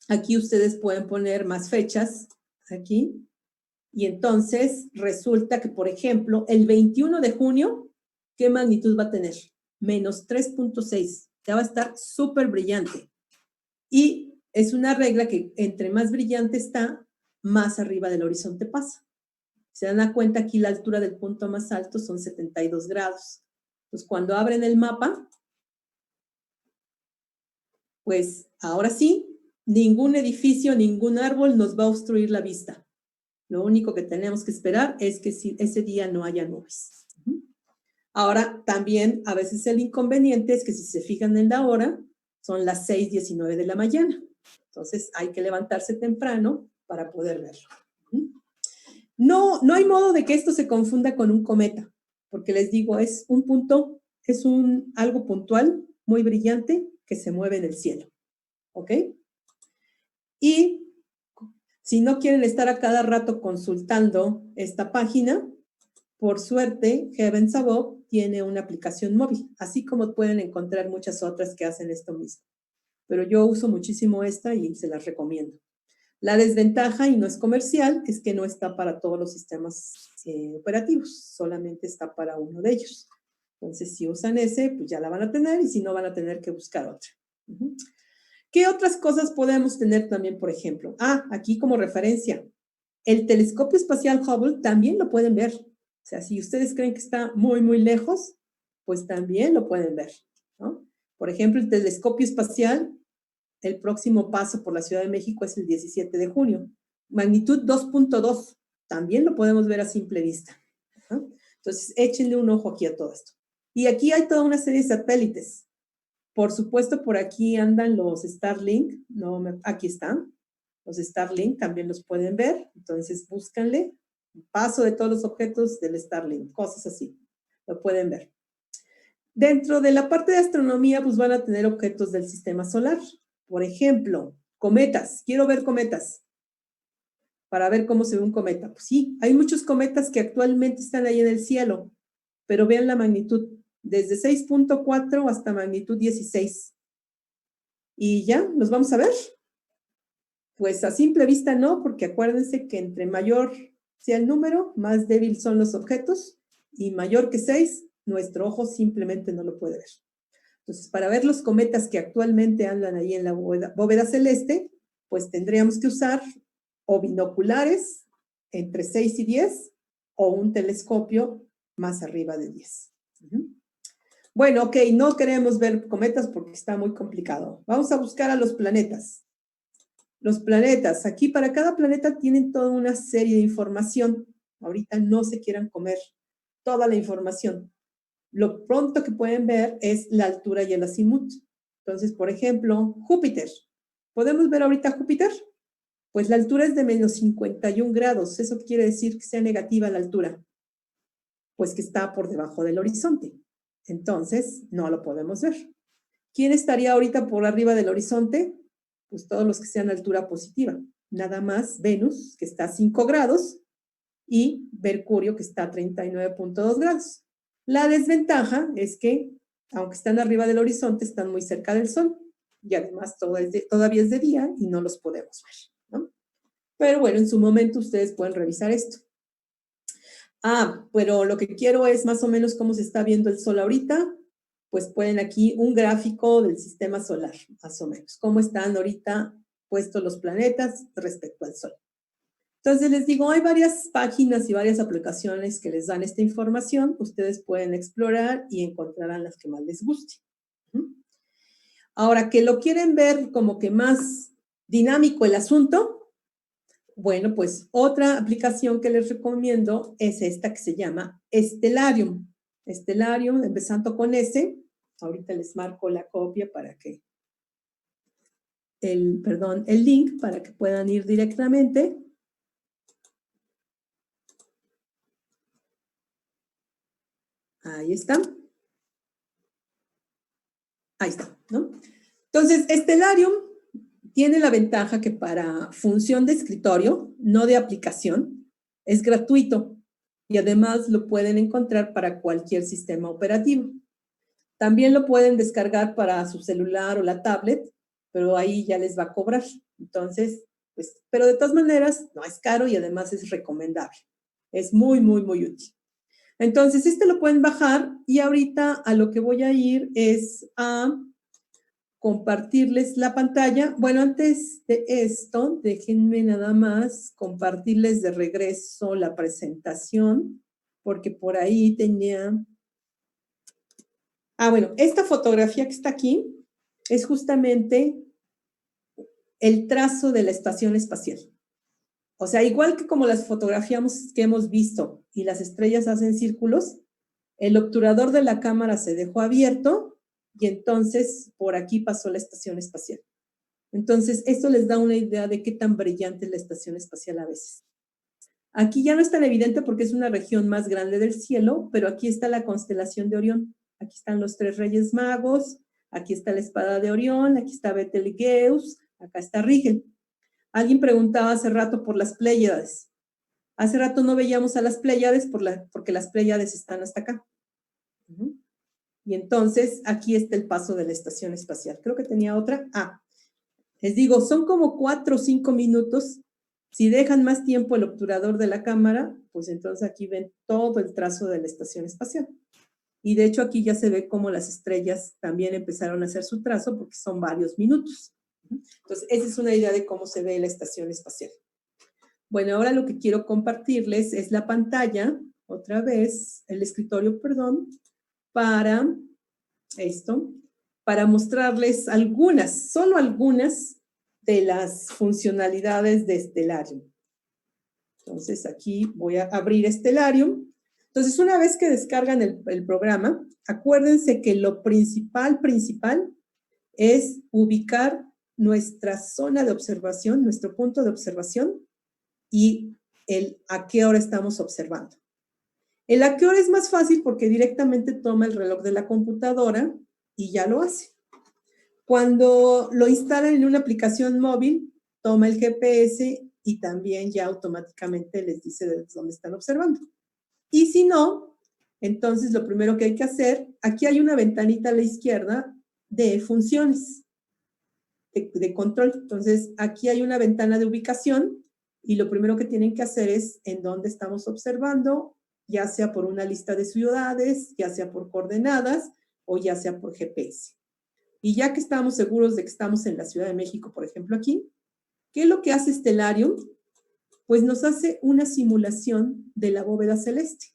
aquí ustedes pueden poner más fechas, aquí, y entonces resulta que, por ejemplo, el 21 de junio, ¿qué magnitud va a tener? Menos 3.6. Ya va a estar súper brillante. Y es una regla que entre más brillante está, más arriba del horizonte pasa. Se dan cuenta, aquí la altura del punto más alto son 72 grados. Entonces, cuando abren el mapa, pues ahora sí, ningún edificio, ningún árbol nos va a obstruir la vista. Lo único que tenemos que esperar es que ese día no haya nubes. Ahora, también a veces el inconveniente es que si se fijan en la hora, son las 6:19 de la mañana. Entonces, hay que levantarse temprano para poder verlo. No hay modo de que esto se confunda con un cometa, porque les digo, es un punto, es algo puntual, muy brillante, que se mueve en el cielo. ¿Ok? Y si no quieren estar a cada rato consultando esta página, por suerte, Heavens Above tiene una aplicación móvil, así como pueden encontrar muchas otras que hacen esto mismo. Pero yo uso muchísimo esta y se las recomiendo. La desventaja, y no es comercial, es que no está para todos los sistemas operativos, solamente está para uno de ellos. Entonces, si usan ese, pues ya la van a tener, y si no, van a tener que buscar otra. ¿Qué otras cosas podemos tener también, por ejemplo? Aquí como referencia, el telescopio espacial Hubble también lo pueden ver. O sea, si ustedes creen que está muy, muy lejos, pues también lo pueden ver, ¿no? Por ejemplo, el telescopio espacial, el próximo paso por la Ciudad de México es el 17 de junio. Magnitud 2.2, también lo podemos ver a simple vista, ¿no? Entonces, échenle un ojo aquí a todo esto. Y aquí hay toda una serie de satélites. Por supuesto, por aquí andan los Starlink, aquí están. Los Starlink también los pueden ver, entonces búscanle. Paso de todos los objetos del Starlink, cosas así. Lo pueden ver. Dentro de la parte de astronomía, pues van a tener objetos del sistema solar. Por ejemplo, cometas. Quiero ver cometas. Para ver cómo se ve un cometa. Pues sí, hay muchos cometas que actualmente están ahí en el cielo, pero vean la magnitud. Desde 6.4 hasta magnitud 16. ¿Y ya? ¿Los vamos a ver? Pues a simple vista no, porque acuérdense que entre mayor sea el número, más débil son los objetos, y mayor que 6, nuestro ojo simplemente no lo puede ver. Entonces, para ver los cometas que actualmente andan ahí en la bóveda celeste, pues tendríamos que usar o binoculares entre 6 y 10, o un telescopio más arriba de 10. Bueno, ok, no queremos ver cometas porque está muy complicado. Vamos a buscar a los planetas. Los planetas, aquí para cada planeta tienen toda una serie de información. Ahorita no se quieran comer toda la información. Lo pronto que pueden ver es la altura y el azimut. Entonces, por ejemplo, Júpiter. ¿Podemos ver ahorita Júpiter? Pues la altura es de menos 51 grados. ¿Eso quiere decir que sea negativa la altura? Pues que está por debajo del horizonte. Entonces, no lo podemos ver. ¿Quién estaría ahorita por arriba del horizonte? Pues todos los que sean altura positiva. Nada más Venus, que está a 5 grados, y Mercurio, que está a 39.2 grados. La desventaja es que, aunque están arriba del horizonte, están muy cerca del Sol, y además todavía es de día y no los podemos ver, ¿no? Pero bueno, en su momento ustedes pueden revisar esto. Pero lo que quiero es más o menos cómo se está viendo el Sol ahorita. Pues pueden aquí un gráfico del sistema solar, más o menos. ¿Cómo están ahorita puesto los planetas respecto al Sol. Entonces les digo, hay varias páginas y varias aplicaciones que les dan esta información. Ustedes pueden explorar y encontrarán las que más les guste. Ahora, que lo quieren ver como que más dinámico el asunto, bueno, pues otra aplicación que les recomiendo es esta que se llama Stellarium. Stellarium, empezando con S. Ahorita les marco la copia para que, el link para que puedan ir directamente. Ahí está. Ahí está, ¿no? Entonces, Stellarium tiene la ventaja que para función de escritorio, no de aplicación, es gratuito y además lo pueden encontrar para cualquier sistema operativo. También lo pueden descargar para su celular o la tablet, pero ahí ya les va a cobrar. Entonces, pues, pero de todas maneras, no es caro y además es recomendable. Es muy, muy, muy útil. Entonces, lo pueden bajar y ahorita a lo que voy a ir es a compartirles la pantalla. Bueno, antes de esto, déjenme nada más compartirles de regreso la presentación, porque por ahí tenía... bueno, esta fotografía que está aquí es justamente el trazo de la estación espacial. O sea, igual que como las fotografías que hemos visto y las estrellas hacen círculos, el obturador de la cámara se dejó abierto y entonces por aquí pasó la estación espacial. Entonces, esto les da una idea de qué tan brillante es la estación espacial a veces. Aquí ya no es tan evidente porque es una región más grande del cielo, pero aquí está la constelación de Orión. Aquí están los 3 Reyes Magos, aquí está la espada de Orión, aquí está Betelgeuse, acá está Rigel. Alguien preguntaba hace rato por las Pléyades. Hace rato no veíamos a las Pléyades porque las Pléyades están hasta acá. Y entonces aquí está el paso de la estación espacial. Creo que tenía otra. Les digo, son como 4 o 5 minutos. Si dejan más tiempo el obturador de la cámara, pues entonces aquí ven todo el trazo de la estación espacial. Y de hecho aquí ya se ve cómo las estrellas también empezaron a hacer su trazo porque son varios minutos. Entonces, esa es una idea de cómo se ve la estación espacial. Bueno, ahora lo que quiero compartirles es la pantalla, otra vez, el escritorio, perdón, para esto, para mostrarles algunas, solo algunas de las funcionalidades de Stellarium. Entonces, aquí voy a abrir Stellarium. Entonces, una vez que descargan el programa, acuérdense que lo principal es ubicar nuestra zona de observación, nuestro punto de observación y el a qué hora estamos observando. El a qué hora es más fácil porque directamente toma el reloj de la computadora y ya lo hace. Cuando lo instalan en una aplicación móvil, toma el GPS y también ya automáticamente les dice desde dónde están observando. Y si no, entonces lo primero que hay que hacer, aquí hay una ventanita a la izquierda de funciones de control. Entonces, aquí hay una ventana de ubicación y lo primero que tienen que hacer es en dónde estamos observando, ya sea por una lista de ciudades, ya sea por coordenadas o ya sea por GPS. Y ya que estamos seguros de que estamos en la Ciudad de México, por ejemplo, aquí, ¿qué es lo que hace Stellarium? Pues nos hace una simulación de la bóveda celeste.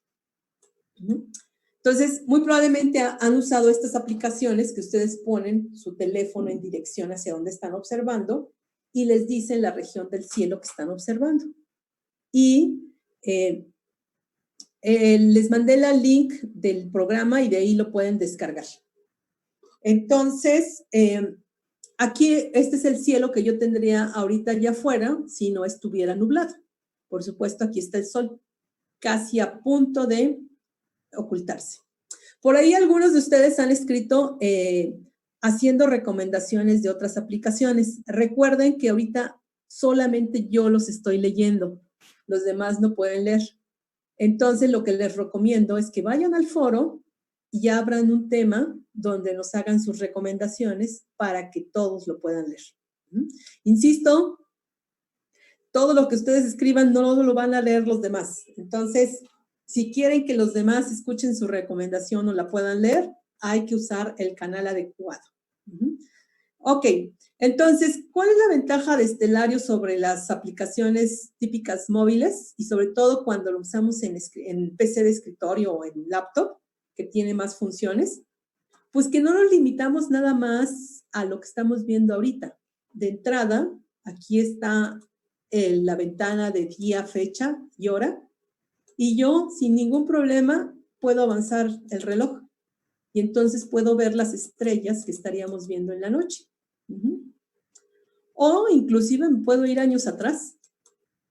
Entonces, muy probablemente han usado estas aplicaciones que ustedes ponen su teléfono en dirección hacia donde están observando y les dicen la región del cielo que están observando. Y les mandé el link del programa y de ahí lo pueden descargar. Entonces, aquí este es el cielo que yo tendría ahorita allá afuera si no estuviera nublado. Por supuesto, aquí está el sol, casi a punto de ocultarse. Por ahí algunos de ustedes han escrito haciendo recomendaciones de otras aplicaciones. Recuerden que ahorita solamente yo los estoy leyendo, los demás no pueden leer. Entonces, lo que les recomiendo es que vayan al foro y abran un tema donde nos hagan sus recomendaciones para que todos lo puedan leer. Insisto, todo lo que ustedes escriban no lo van a leer los demás. Entonces, si quieren que los demás escuchen su recomendación o la puedan leer, hay que usar el canal adecuado. Ok, entonces, ¿cuál es la ventaja de Stellarium sobre las aplicaciones típicas móviles? Y sobre todo cuando lo usamos en PC de escritorio o en laptop, que tiene más funciones. Pues que no nos limitamos nada más a lo que estamos viendo ahorita. De entrada, aquí está la ventana de día, fecha y hora. Y yo, sin ningún problema, puedo avanzar el reloj. Y entonces puedo ver las estrellas que estaríamos viendo en la noche. O inclusive me puedo ir años atrás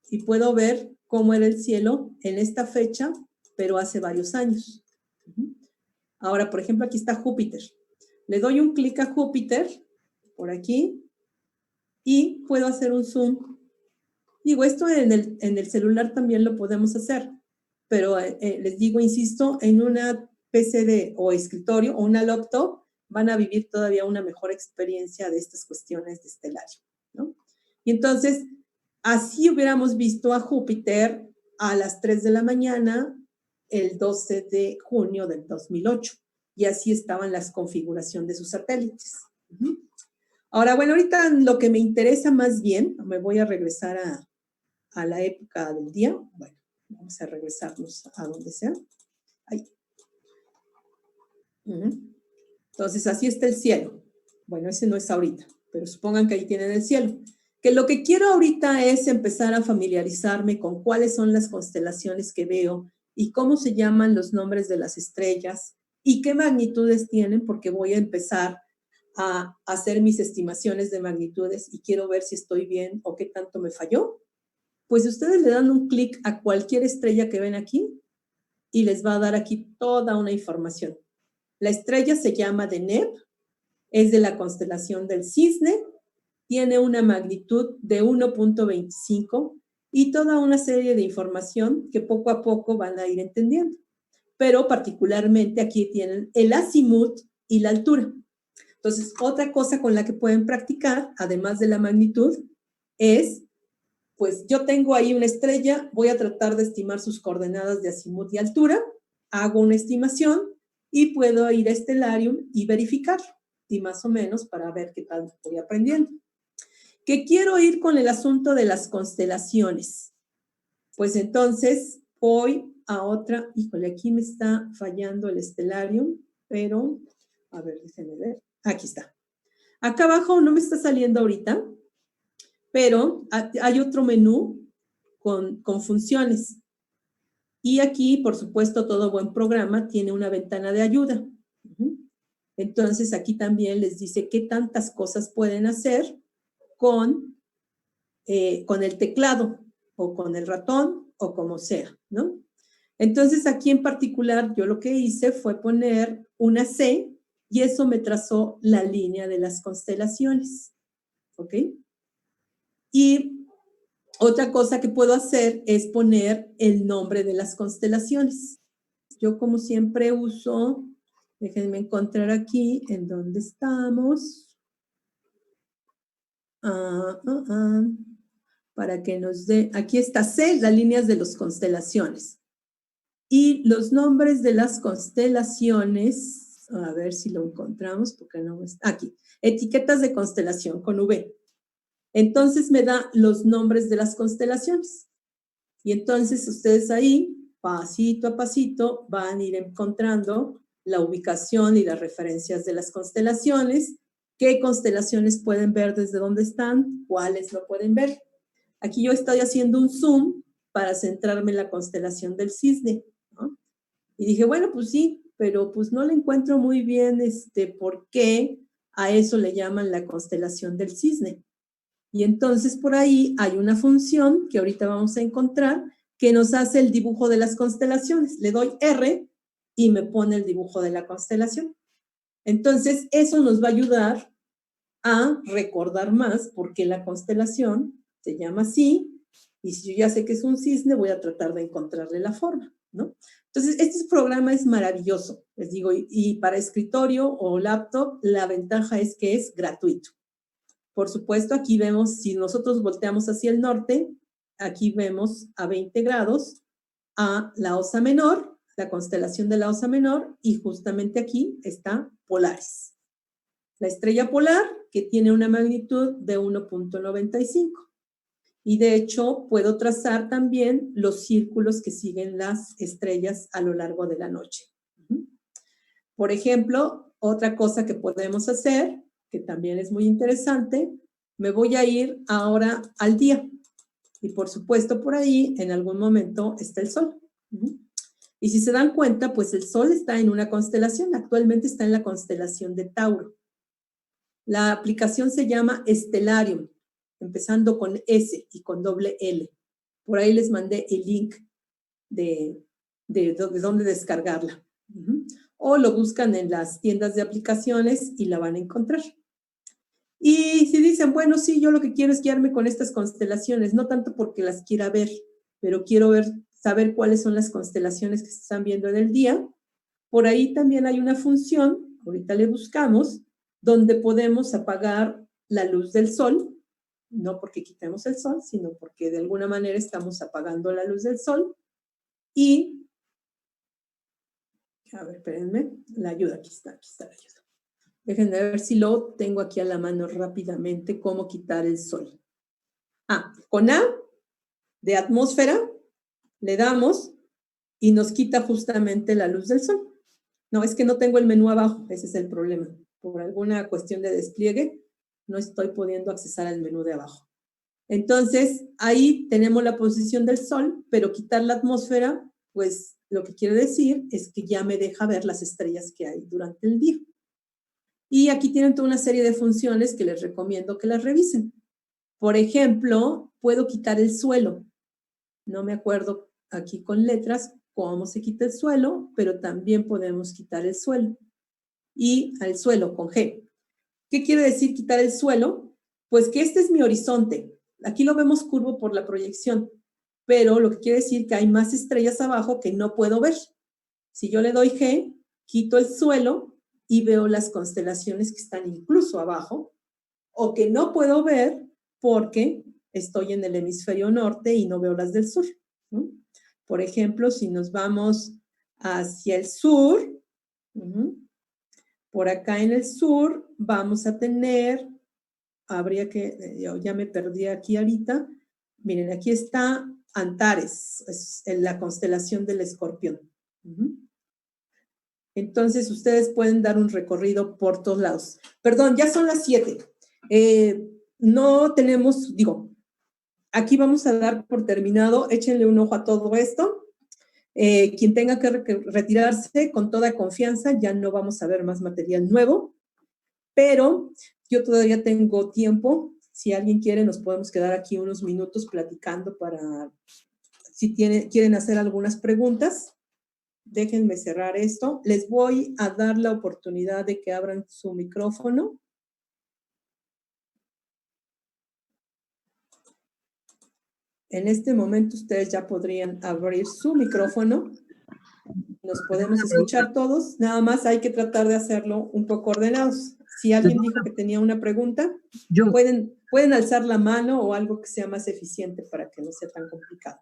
y puedo ver cómo era el cielo en esta fecha, pero hace varios años. Ahora, por ejemplo, aquí está Júpiter. Le doy un clic a Júpiter, por aquí, y puedo hacer un zoom. Digo, esto en el celular también lo podemos hacer, pero les digo, insisto, en una PC o escritorio o una laptop van a vivir todavía una mejor experiencia de estas cuestiones de Stellarium, ¿no? Y entonces, así hubiéramos visto a Júpiter a las 3 de la mañana el 12 de junio del 2008. Y así estaban las configuraciones de sus satélites. Ahora, bueno, ahorita lo que me interesa más bien, me voy a regresar a la época del día. Bueno, vamos a regresarnos a donde sea. Ahí. Entonces, así está el cielo. Bueno, ese no es ahorita, pero supongan que ahí tienen el cielo. Que lo que quiero ahorita es empezar a familiarizarme con cuáles son las constelaciones que veo y cómo se llaman los nombres de las estrellas y qué magnitudes tienen, porque voy a empezar a hacer mis estimaciones de magnitudes y quiero ver si estoy bien o qué tanto me falló. Pues ustedes le dan un clic a cualquier estrella que ven aquí y les va a dar aquí toda una información. La estrella se llama Deneb, es de la constelación del Cisne, tiene una magnitud de 1.25 y toda una serie de información que poco a poco van a ir entendiendo. Pero particularmente aquí tienen el azimut y la altura. Entonces, otra cosa con la que pueden practicar, además de la magnitud, es, pues yo tengo ahí una estrella, voy a tratar de estimar sus coordenadas de azimut y altura, hago una estimación y puedo ir a Stellarium y verificarlo, y más o menos para ver qué tal estoy aprendiendo. Que quiero ir con el asunto de las constelaciones. Pues entonces voy a otra, híjole, aquí me está fallando el Stellarium, pero, a ver, déjenme ver, aquí está. Acá abajo no me está saliendo ahorita, pero hay otro menú con funciones. Y aquí, por supuesto, todo buen programa tiene una ventana de ayuda. Entonces, aquí también les dice qué tantas cosas pueden hacer con el teclado o con el ratón o como sea, ¿no? Entonces, aquí en particular, yo lo que hice fue poner una C y eso me trazó la línea de las constelaciones, ¿ok? Y otra cosa que puedo hacer es poner el nombre de las constelaciones. Yo, como siempre, uso, déjenme encontrar aquí en donde estamos. Para que nos dé, aquí está C, las líneas de las constelaciones. Y los nombres de las constelaciones, a ver si lo encontramos, porque no está aquí. Etiquetas de constelación con V. Entonces me da los nombres de las constelaciones. Y entonces ustedes ahí, pasito a pasito, van a ir encontrando la ubicación y las referencias de las constelaciones, qué constelaciones pueden ver desde dónde están, cuáles no pueden ver. Aquí yo estoy haciendo un zoom para centrarme en la constelación del Cisne, ¿no? Y dije, bueno, pues sí, pero pues no le encuentro muy bien por qué a eso le llaman la constelación del Cisne. Y entonces por ahí hay una función que ahorita vamos a encontrar que nos hace el dibujo de las constelaciones. Le doy R y me pone el dibujo de la constelación. Entonces eso nos va a ayudar a recordar más por qué la constelación se llama así, y si yo ya sé que es un cisne, voy a tratar de encontrarle la forma, ¿no? Entonces, este programa es maravilloso, les digo, y para escritorio o laptop, la ventaja es que es gratuito. Por supuesto, aquí vemos, si nosotros volteamos hacia el norte, aquí vemos a 20 grados a la Osa Menor, la constelación de la Osa Menor, y justamente aquí está Polaris. La estrella polar que tiene una magnitud de 1.95. Y de hecho, puedo trazar también los círculos que siguen las estrellas a lo largo de la noche. Por ejemplo, otra cosa que podemos hacer, que también es muy interesante, me voy a ir ahora al día. Y por supuesto, por ahí, en algún momento, está el Sol. Y si se dan cuenta, pues el Sol está en una constelación. Actualmente está en la constelación de Tauro. La aplicación se llama Stellarium, empezando con S y con doble L. Por ahí les mandé el link de dónde descargarla. O lo buscan en las tiendas de aplicaciones y la van a encontrar. Y si dicen, bueno, sí, yo lo que quiero es guiarme con estas constelaciones, no tanto porque las quiera ver, pero quiero saber cuáles son las constelaciones que se están viendo en el día. Por ahí también hay una función, ahorita le buscamos, donde podemos apagar la luz del sol, no porque quitemos el sol, sino porque de alguna manera estamos apagando la luz del sol. Y, a ver, espérenme, la ayuda, aquí está la ayuda. Déjenme ver si lo tengo aquí a la mano rápidamente, cómo quitar el sol. Con A de atmósfera, le damos y nos quita justamente la luz del sol. No, es que no tengo el menú abajo, ese es el problema. Por alguna cuestión de despliegue, no estoy pudiendo accesar al menú de abajo. Entonces, ahí tenemos la posición del sol, pero quitar la atmósfera, pues lo que quiere decir es que ya me deja ver las estrellas que hay durante el día. Y aquí tienen toda una serie de funciones que les recomiendo que las revisen. Por ejemplo, puedo quitar el suelo. No me acuerdo aquí con letras cómo se quita el suelo, pero también podemos quitar el suelo. Y al suelo con G. ¿Qué quiere decir quitar el suelo? Pues que este es mi horizonte. Aquí lo vemos curvo por la proyección, pero lo que quiere decir que hay más estrellas abajo que no puedo ver. Si yo le doy G, quito el suelo y veo las constelaciones que están incluso abajo, o que no puedo ver porque estoy en el hemisferio norte y no veo las del sur. Por ejemplo, si nos vamos hacia el sur, por acá en el sur vamos a tener, ya me perdí aquí ahorita, miren, aquí está Antares, es la constelación del Escorpión. Entonces, ustedes pueden dar un recorrido por todos lados. Perdón, ya son las 7. No tenemos, aquí vamos a dar por terminado. Échenle un ojo a todo esto. Quien tenga que retirarse con toda confianza, ya no vamos a ver más material nuevo, pero yo todavía tengo tiempo. Si alguien quiere, nos podemos quedar aquí unos minutos platicando para, si quieren hacer algunas preguntas. Déjenme cerrar esto. Les voy a dar la oportunidad de que abran su micrófono. En este momento ustedes ya podrían abrir su micrófono. Nos podemos escuchar todos. Nada más hay que tratar de hacerlo un poco ordenados. Si alguien dijo que tenía una pregunta, pueden alzar la mano o algo que sea más eficiente para que no sea tan complicado.